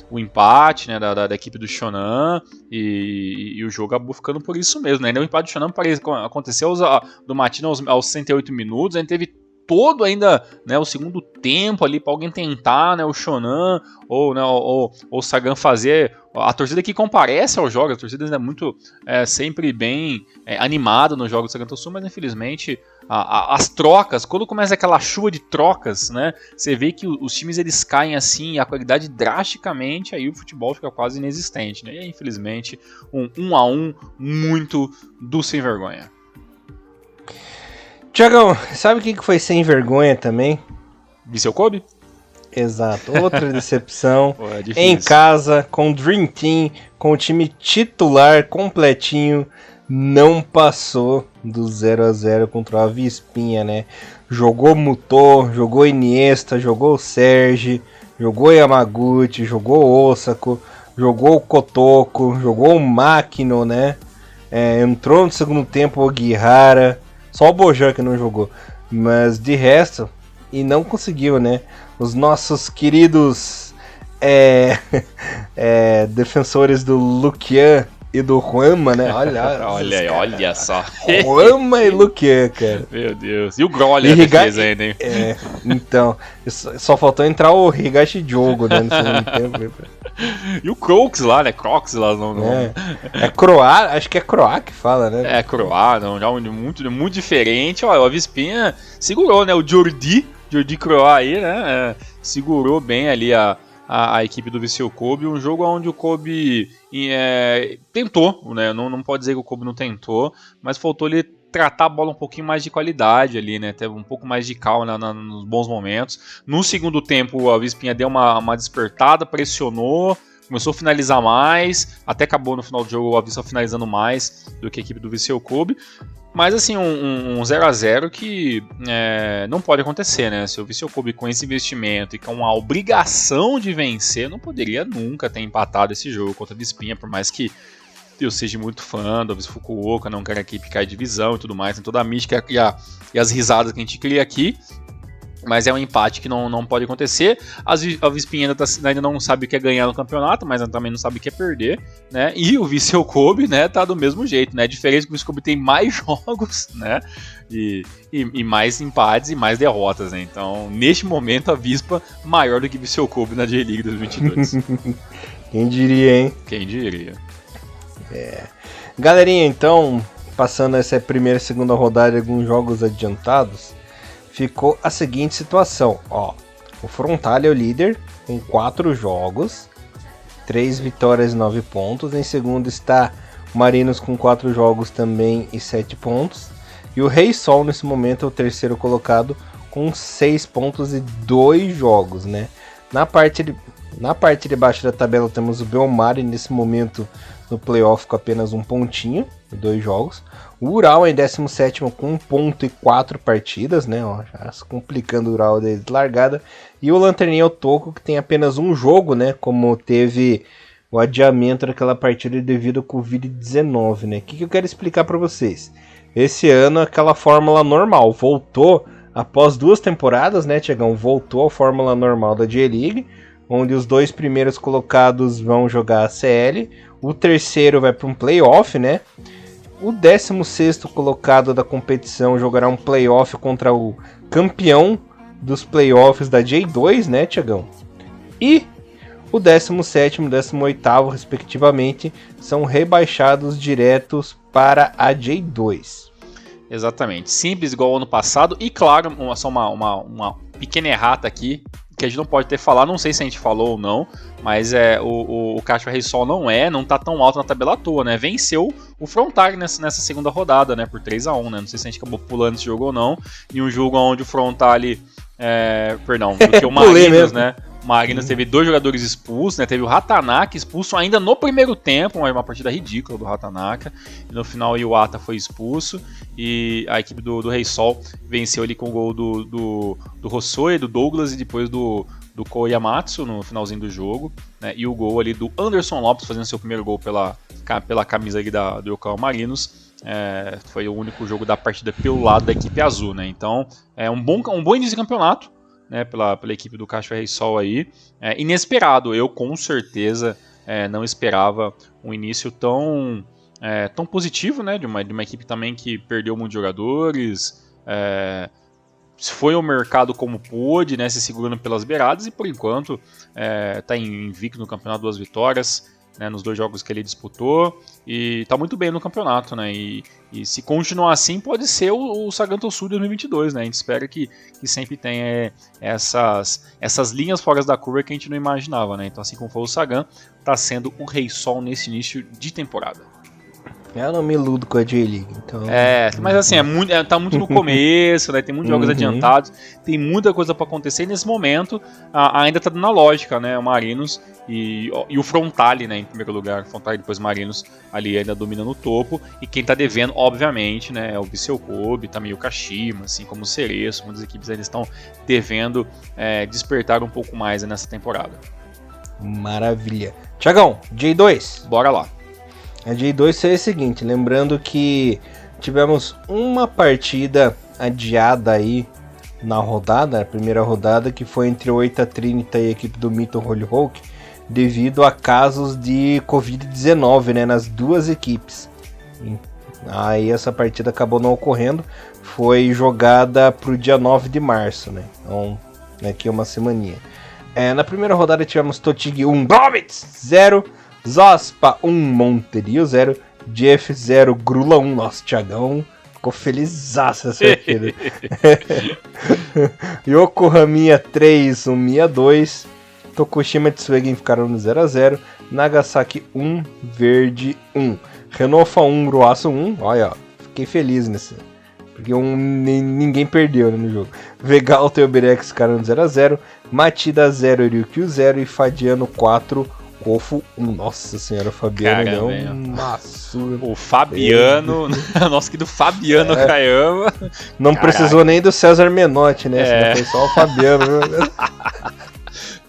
o empate, né, da equipe do Shonan e o jogo acabou ficando por isso mesmo, né? O empate do Shonan aconteceu do Matino aos 68 minutos, a gente teve todo ainda, né, o segundo tempo ali para alguém tentar, né, o Shonan ou o Sagan fazer, a torcida que comparece aos jogos, a torcida é muito sempre bem animada nos jogos do Sagan Tosu, mas infelizmente as trocas, quando começa aquela chuva de trocas, né, você vê que os times eles caem assim, a qualidade drasticamente, aí o futebol fica quase inexistente, né, e infelizmente um 1-1 muito do sem vergonha. Tiagão, sabe o que foi sem vergonha também? Viseu Kobe? Exato, outra decepção. Pô, em casa, com o Dream Team, com o time titular completinho, não passou do 0-0 contra o Avispinha, né? Jogou Mutô, jogou Iniesta, jogou Serge, jogou Yamaguchi, jogou Osako, jogou Kotoko, jogou o Makino, né? Entrou no segundo tempo o Ogihara. Só o Bojan que não jogou. Mas de resto, e não conseguiu, né? Os nossos queridos defensores do Luquian e do Juanma, né? Olha só. Juanma e Luquian, cara. Meu Deus. E o Grolha defesa ainda, hein? Então, só faltou entrar o Higashi Diogo, né, no segundo tempo. E o Crocs lá, né? Crocs lá. Croá, acho que é Croá que fala, né? Croá, já muito diferente. Ó, o Avispinha segurou, né? O Jordi Croá aí, né? Segurou bem ali a equipe do Vissel Kobe, um jogo onde o Kobe tentou, né? Não pode dizer que o Kobe não tentou, mas faltou ele tratar a bola um pouquinho mais de qualidade ali, né? Teve um pouco mais de calma nos bons momentos. No segundo tempo, o Avispinha deu uma despertada, pressionou, começou a finalizar mais, até acabou no final do jogo o Avispa finalizando mais do que a equipe do Vissel Kobe. Mas assim, um 0x0 que não pode acontecer, né? Se o Vissel Kobe com esse investimento e com a obrigação de vencer, não poderia nunca ter empatado esse jogo contra a Avispinha, por mais que eu seja muito fã do Avis Fukuoka, não quero a equipe cair de divisão e tudo mais, tem toda a mística e as risadas que a gente cria aqui. Mas é um empate que não pode acontecer. A Avispinha ainda não sabe o que é ganhar no campeonato, mas também não sabe o que é perder, né? E o Vissel Kobe, né, tá do mesmo jeito, né? A diferença é que o Vissel Kobe tem mais jogos, né? E mais empates e mais derrotas, né? Então, neste momento, a Vispa maior do que o Vissel Kobe na J-League 2022. Quem diria, hein? Quem diria. Galerinha, então, passando essa primeira e segunda rodada de alguns jogos adiantados, ficou a seguinte situação, ó. O Frontale é o líder com 4 jogos, 3 vitórias e 9 pontos. Em segundo está o Marinos com 4 jogos também e 7 pontos. E o Rei Sol nesse momento é o terceiro colocado com 6 pontos e 2 jogos, né? Na parte de baixo da tabela temos o Belmari nesse momento no playoff com apenas 1 pontinho e 2 jogos. O Ural é em 17º com 1 ponto e 4 partidas, né? Ó, já se complicando o Ural desde largada. E o Lanterninha é o Toco, que tem apenas 1 jogo, né? Como teve o adiamento daquela partida devido ao Covid-19, né? O que eu quero explicar para vocês? Esse ano aquela fórmula normal voltou após 2 temporadas, né, Tiagão? Voltou a fórmula normal da J-League, onde os 2 primeiros colocados vão jogar a CL, o terceiro vai para um playoff, né? O 16º colocado da competição jogará um playoff contra o campeão dos playoffs da J2, né, Tiagão? E o 17º e 18º, respectivamente, são rebaixados diretos para a J2. Exatamente. Simples igual ao ano passado. E claro, só uma pequena errata aqui, que a gente não pode ter falado, não sei se a gente falou ou não, mas o Caixa Rei Sol não tá tão alto na tabela à toa, né? Venceu o Frontale nessa segunda rodada, né? Por 3-1, né? Não sei se a gente acabou pulando esse jogo ou não. Em um jogo onde o Frontale... do que o Marinos, né? O Marinos teve 2 jogadores expulsos, né? Teve o Hatanaka expulso ainda no primeiro tempo, uma partida ridícula do Hatanaka. E no final o Iwata foi expulso e a equipe do Rei Sol venceu ali com o gol do Hosoe, do Douglas e depois do Koyamatsu no finalzinho do jogo, né? E o gol ali do Anderson Lopes fazendo seu primeiro gol pela camisa ali do Yokohama Marinos. Foi o único jogo da partida pelo lado da equipe azul, né? Então é um bom início de campeonato, né, pela equipe do Caixa Rei Sol aí. Inesperado, eu com certeza não esperava um início tão positivo, né, de uma equipe também que perdeu muitos jogadores, foi ao mercado como pôde, né, se segurando pelas beiradas e por enquanto está invicto no campeonato, 2 vitórias, né, nos 2 jogos que ele disputou e está muito bem no campeonato, né, e se continuar assim pode ser o Sagan Tosu 2022, né, a gente espera que sempre tenha essas linhas fora da curva que a gente não imaginava, né, então assim como foi o Sagan, está sendo o Rei Sol nesse início de temporada. Eu não me iludo com a J-League, então... mas assim, tá muito no começo, né? Tem muitos jogos adiantados, tem muita coisa pra acontecer e nesse momento ainda tá dando a lógica, né? O Marinos e o Frontale, né? Em primeiro lugar, Frontale depois Marinos ali ainda dominando o topo. E quem tá devendo, obviamente, né? É o Vissel Kobe, também o Kashima, assim como o Cereço. Muitas equipes ainda estão devendo despertar um pouco mais nessa temporada. Maravilha. Tiagão, J2. Bora lá. A J2 seria o seguinte, lembrando que tivemos uma partida adiada aí na rodada, a primeira rodada, que foi entre o Oita Trinita e a equipe do Mito Hollyhock, devido a casos de Covid-19, né, nas duas equipes. Aí essa partida acabou não ocorrendo, foi jogada para o dia 9 de março, né, então aqui uma semaninha. Na primeira rodada tivemos Totig 1, Bromwich 0, Zospa 1, Monterio 0, Jeff 0, Grula 1, nossa, Thiagão ficou felizaço essa partida. Yokohama 3, Umiya 2, Tokushima e Tsuegen ficaram no 0x0, Nagasaki 1, Verde 1, Renofa 1, Ruaço 1, olha, ó, fiquei feliz nesse, porque ninguém perdeu, né, no jogo. Vegalta e Oberex ficaram no 0x0, Matida 0, Ryukyu 0 e Fadiano 4, Kofu 1. Nossa senhora, o Fabiano é um maço. O Fabiano, nosso querido Fabiano Kayama. Não precisou nem do César Menotti, né? Foi só o Fabiano.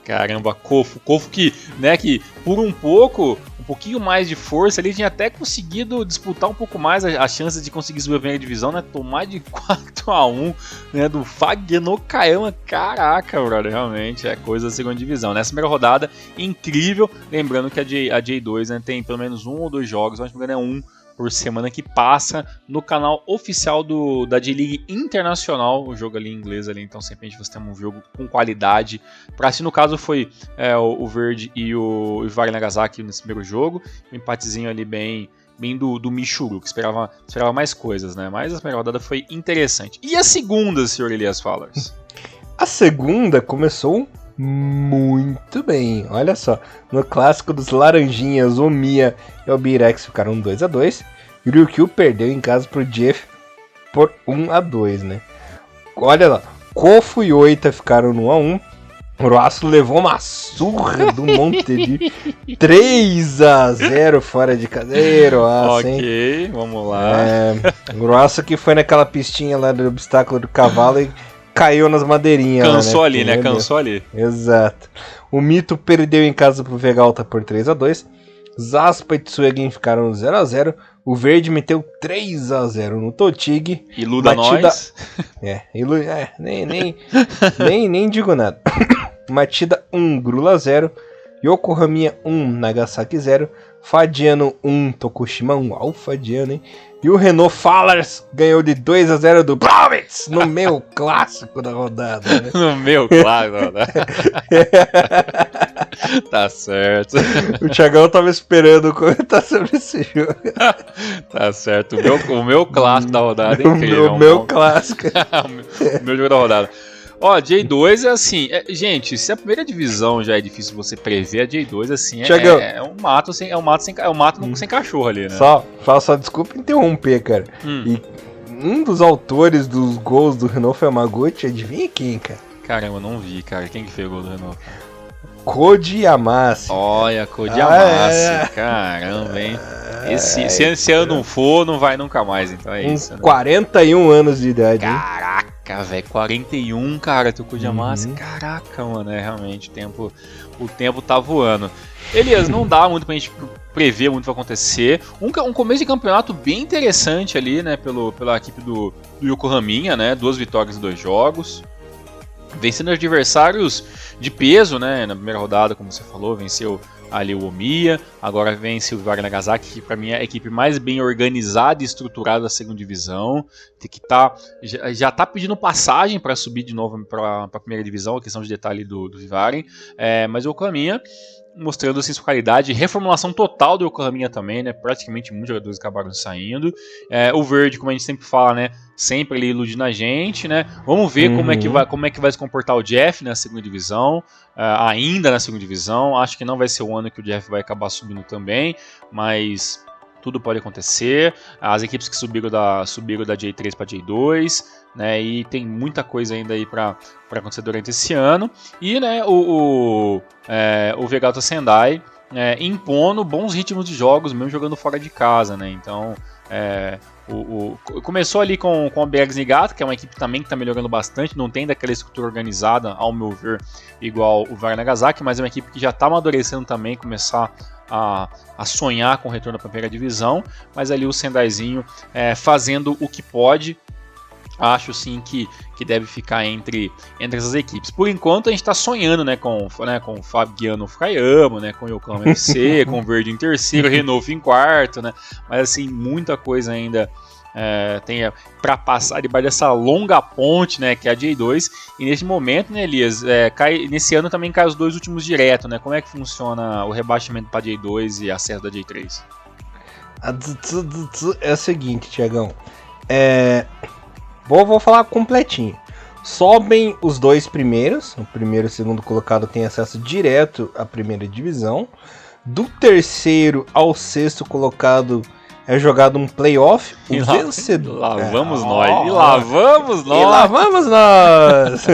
Caramba, Kofu que, né, que por um pouquinho mais de força, ele tinha até conseguido disputar um pouco mais a chance de conseguir subir a primeira divisão, né? Tomar de 4x1, né, do Fabiano Kayama. Caraca, brother, realmente é coisa da segunda divisão. Nessa primeira rodada, incrível. Lembrando que a J2, né, tem pelo menos 1 ou 2 jogos, mas não me engano é 1 por semana que passa no canal oficial da J-League Internacional, o jogo ali em inglês ali, então sempre a gente tem um jogo com qualidade. Pra si, no caso, foi o Verde e o Ivari Nagasaki nesse primeiro jogo, um empatezinho ali bem do Michuru, que esperava mais coisas, né? Mas a primeira rodada foi interessante. E a segunda, senhor Elias Fallers? A segunda começou muito bem, olha só, no clássico dos Laranjinhas, o Mia e o Birex ficaram 2x2, Ryukyu perdeu em casa pro Jeff por 1x2, né? Olha lá, Kofu e Oita ficaram no 1x1, o Ruaço levou uma surra do Monterio 3x0 fora de cadeira, ok, vamos lá. O Ruaço que foi naquela pistinha lá do obstáculo do cavalo e caiu nas madeirinhas. Cansou lá, ali, né? Cansou ali. Exato. O Mito perdeu em casa pro Vegalta por 3x2. Zaspa e Tsuegen ficaram 0x0. O Verde meteu 3x0 no Totig. Iluda nós. Nem digo nada. Matida 1, Grula 0. Yokohama 1, Nagasaki 0. Fadiano 1, Tokushima 1. Ó, o Fadiano, hein? E o Renault Fallers ganhou de 2x0 do Bromwich no meu clássico da rodada. Né? No meu clássico da rodada. Tá certo. O Thiagão tava esperando comentar sobre esse jogo. Tá certo. O meu clássico da rodada é incrível. O meu clássico. O meu jogo da rodada. Ó, J2 é assim, gente, se a primeira divisão já é difícil você prever, a J2 assim é um mato sem cachorro ali, né? Só desculpa interromper, cara. E um dos autores dos gols do Renault Yamaguchi, adivinha quem, cara? Caramba, eu não vi, cara. Quem que fez o gol do Renault? Koji Yamase. Olha, Koji Yamase. Caramba, hein? Se esse ano não for, não vai nunca mais, então é isso. Né? 41 anos de idade. Caraca, velho, 41, cara, teu Koji Yamase. Caraca, mano, realmente, o tempo tá voando. Elias, não dá muito pra gente prever muito o que vai acontecer. Um começo de campeonato bem interessante ali, né, pela equipe do Yokohama, né, 2 vitórias em 2 jogos. Vencendo adversários de peso, né, na primeira rodada, como você falou, venceu ali o Omiya, agora vence o Ivari Nagasaki, que para mim é a equipe mais bem organizada e estruturada da segunda divisão, que já tá pedindo passagem para subir de novo para a primeira divisão, a questão de detalhe do Ivari, mas o Yokohama mostrando assim sua qualidade, reformulação total do Yokohama também, né? Praticamente muitos jogadores acabaram saindo. O Verde, como a gente sempre fala, né? Sempre ele iludindo a gente, né? Vamos ver como é que vai se comportar o Jeff na segunda divisão, ainda na segunda divisão. Acho que não vai ser o ano que o Jeff vai acabar subindo também, mas tudo pode acontecer. As equipes que subiram da J3 para J2, né? E tem muita coisa ainda aí para acontecer durante esse ano. E, né, o Vegalta Sendai impondo bons ritmos de jogos, mesmo jogando fora de casa, né? Então, começou ali com a BX Niigata, que é uma equipe também que está melhorando bastante, não tem daquela estrutura organizada, ao meu ver, igual o Ivari Nagasaki, mas é uma equipe que já está amadurecendo também, começar a sonhar com o retorno para a primeira divisão, mas ali o Sendaizinho fazendo o que pode. acho sim que deve ficar entre essas equipes. Por enquanto a gente está sonhando, né, com o Fabiano Fraiamo, né, com o Yokohama FC, com o Verde em terceiro, Renovo em quarto, né, mas assim, muita coisa ainda tem para passar debaixo dessa longa ponte, né, que é a J2, e nesse momento, né, Elias, nesse ano também cai os 2 últimos direto, né, como é que funciona o rebaixamento para a J2 e acesso da J3? É o seguinte, Tiagão, vou falar completinho. Sobem os 2 primeiros. O primeiro e o segundo colocado tem acesso direto à primeira divisão. Do terceiro ao sexto colocado é jogado um playoff. O vencedor. Lá vamos nós. E lá vamos nós. E lá vamos nós.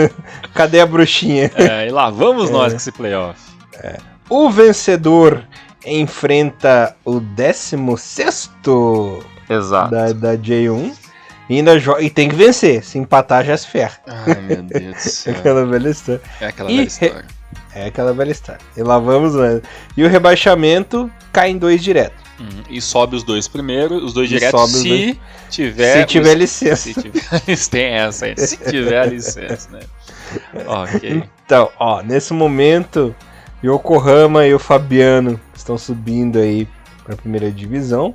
Cadê a bruxinha? E lá vamos nós com esse playoff. O vencedor enfrenta o 16º da J1. E ainda e tem que vencer. Se empatar, já se ferra. Ai, meu Deus do céu. Aquela velha história. É aquela velha história. E lá vamos, né? E o rebaixamento cai em 2 direto. E sobe os 2 primeiros, os 2 diretos, se tiver licença. Tem essa aí. Se tiver licença, né? Ok. Então, nesse momento, Yokohama e o Fabiano estão subindo aí para a primeira divisão.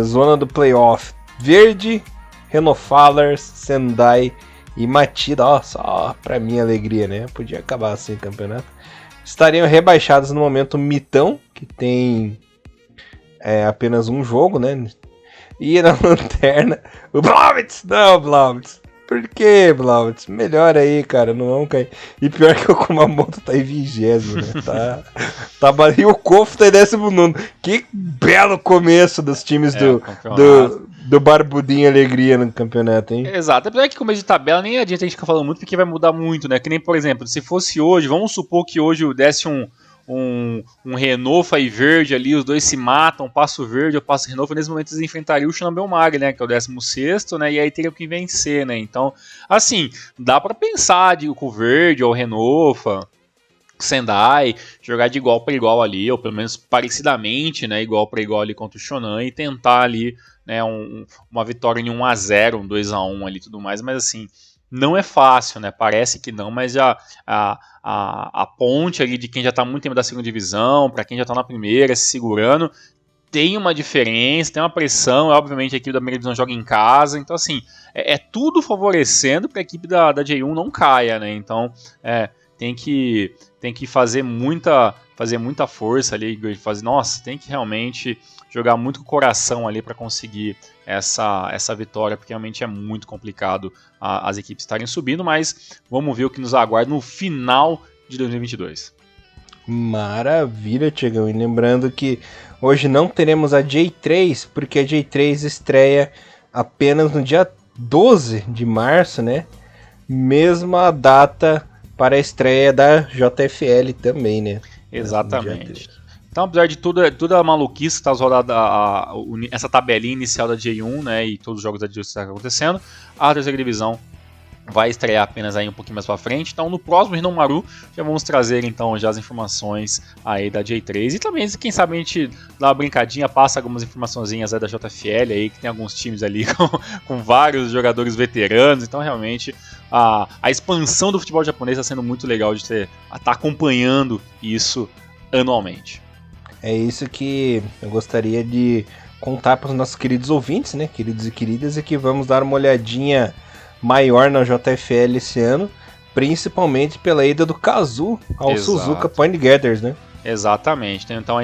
Zona do playoff. Verde, Renofalers, Sendai e Matida, só pra minha alegria, né? Podia acabar assim o campeonato. Estariam rebaixados no momento Mitão, que tem apenas um jogo, né? E na lanterna, o Blauwitz! Não, Blauwitz! Por que, Blauwitz? Melhor aí, cara, não vamos cair. E pior que o Kumamoto tá em 20º, né? E o Kofu tá em 19º. Que belo começo dos times do Barbudinho Alegria no campeonato, hein? Exato, apesar que começo de tabela nem adianta a gente ficar falando muito, porque vai mudar muito, né? Que nem, por exemplo, se fosse hoje, vamos supor que hoje desse um Renofa e Verde ali, os dois se matam, Passo Verde ou Passo Renofa, nesse momento eles enfrentariam o Xanabelmag, né, que é o 16º, né, e aí teria que vencer, né, então, assim, dá pra pensar com o Verde ou o Renofa, Sendai, jogar de igual para igual ali, ou pelo menos parecidamente, né, igual para igual ali contra o Shonan e tentar ali, né, uma vitória em 1-0, um 2-1 ali e tudo mais, mas assim, não é fácil, né, parece que não, mas a ponte ali de quem já está muito tempo da segunda divisão, para quem já está na primeira, se segurando, tem uma diferença, tem uma pressão, obviamente a equipe da primeira divisão joga em casa, então assim, é tudo favorecendo para a equipe da J1 não caia, né, então tem que fazer muita força ali, tem que realmente jogar muito com o coração ali para conseguir essa vitória, porque realmente é muito complicado as equipes estarem subindo, mas vamos ver o que nos aguarda no final de 2022. Maravilha, Tiagão, e lembrando que hoje não teremos a J3, porque a J3 estreia apenas no dia 12 de março, né? Mesma data para a estreia da JFL também, né? Exatamente. Então, apesar de toda a maluquice que está rodada essa tabelinha inicial da J1, né, e todos os jogos da J1 estão acontecendo, a terceira divisão vai estrear apenas aí um pouquinho mais para frente. Então, no próximo Rinomaru já vamos trazer então já as informações aí da J3 e também, quem sabe a gente dá uma brincadinha, passa algumas informaçõezinhas aí da JFL aí, que tem alguns times ali com vários jogadores veteranos. Então, realmente a expansão do futebol japonês está sendo muito legal de estar acompanhando isso anualmente. É isso que eu gostaria de contar para os nossos queridos ouvintes, né, queridos e queridas, e que vamos dar uma olhadinha maior na JFL esse ano, principalmente pela ida do Kazu ao Suzuka Point Gatherers, né? Exatamente, então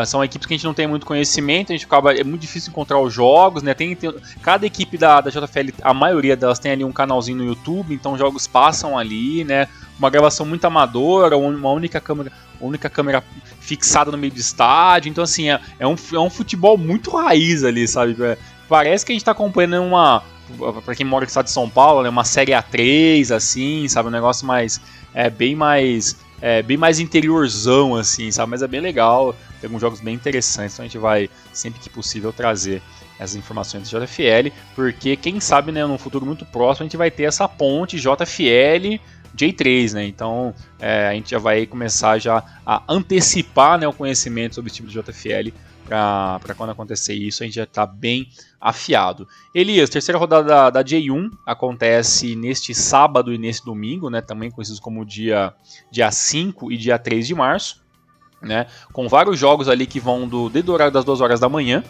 são equipes que a gente não tem muito conhecimento, é muito difícil encontrar os jogos, né? Cada equipe da JFL, a maioria delas tem ali um canalzinho no YouTube, então os jogos passam ali, né? Uma gravação muito amadora, uma única câmera fixada no meio do estádio, então assim, é um futebol muito raiz ali, sabe? Parece que a gente tá acompanhando pra quem mora no estado de São Paulo, né, uma série A3, assim, sabe, um negócio bem mais interiorzão, assim, sabe, mas é bem legal, tem alguns jogos bem interessantes, então a gente vai, sempre que possível, trazer essas informações do JFL, porque quem sabe, né, num futuro muito próximo, a gente vai ter essa ponte JFL J3, né, então a gente já vai começar já a antecipar, né, o conhecimento sobre o time do JFL para quando acontecer isso a gente já tá bem afiado. Elias, terceira rodada da J1 acontece neste sábado e neste domingo, né, também conhecidos como dia 5 e dia 3 de março, né, com vários jogos ali que vão desde o horário das 2 horas da manhã,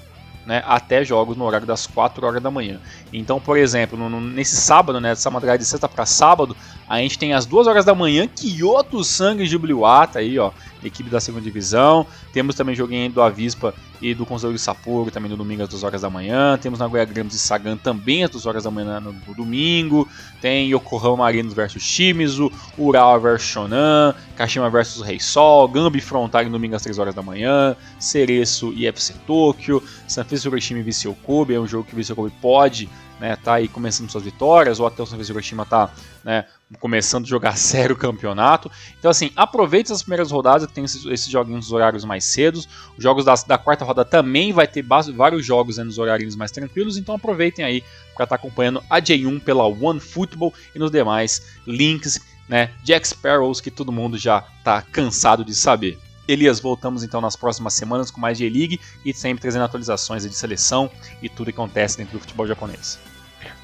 né, até jogos no horário das 4 horas da manhã. Então, por exemplo, nesse sábado, né, essa madrugada de sexta para sábado, a gente tem às 2 horas da manhã Kyoto Sangue Jubiluá, tá aí, ó, equipe da segunda divisão. Temos também joguinho do Avispa e do Conselho de Sapporo, também no domingo às 2 horas da manhã. Temos Nagoya Grampus e Sagan também às 2 horas da manhã no domingo. Tem Yokohama Marinos versus Shimizu, Urawa versus Shonan, Kashima versus Rei Sol, Gambi Frontale no domingo às 3 horas da manhã, Cereço e FC Tokyo, Sanfrecce Hiroshima e Vissel Kobe, é um jogo que o Vissel Kobe pode, né, tá aí começando suas vitórias, ou até o Sanfrecce Hiroshima tá, né, começando a jogar sério o campeonato. Então assim, aproveite as primeiras rodadas que tem esses joguinhos nos horários mais cedos. Os jogos da quarta rodada também vai ter vários jogos, né, nos horários mais tranquilos, então aproveitem aí para estar acompanhando a J1 pela OneFootball e nos demais links, né, Jack Sparrows que todo mundo já tá cansado de saber. Elias, voltamos então nas próximas semanas com mais J-League e sempre trazendo atualizações de seleção e tudo que acontece dentro do futebol japonês.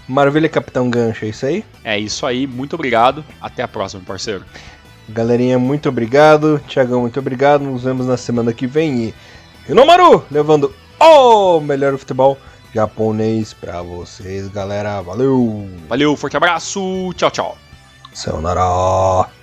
Maravilha, Capitão Gancho, é isso aí? É isso aí, muito obrigado, até a próxima, parceiro. Galerinha, muito obrigado. Thiagão, muito obrigado. Nos vemos na semana que vem. E Rinomaru levando o melhor futebol japonês pra vocês, galera. Valeu! Valeu, forte abraço, tchau, tchau. Sayonara!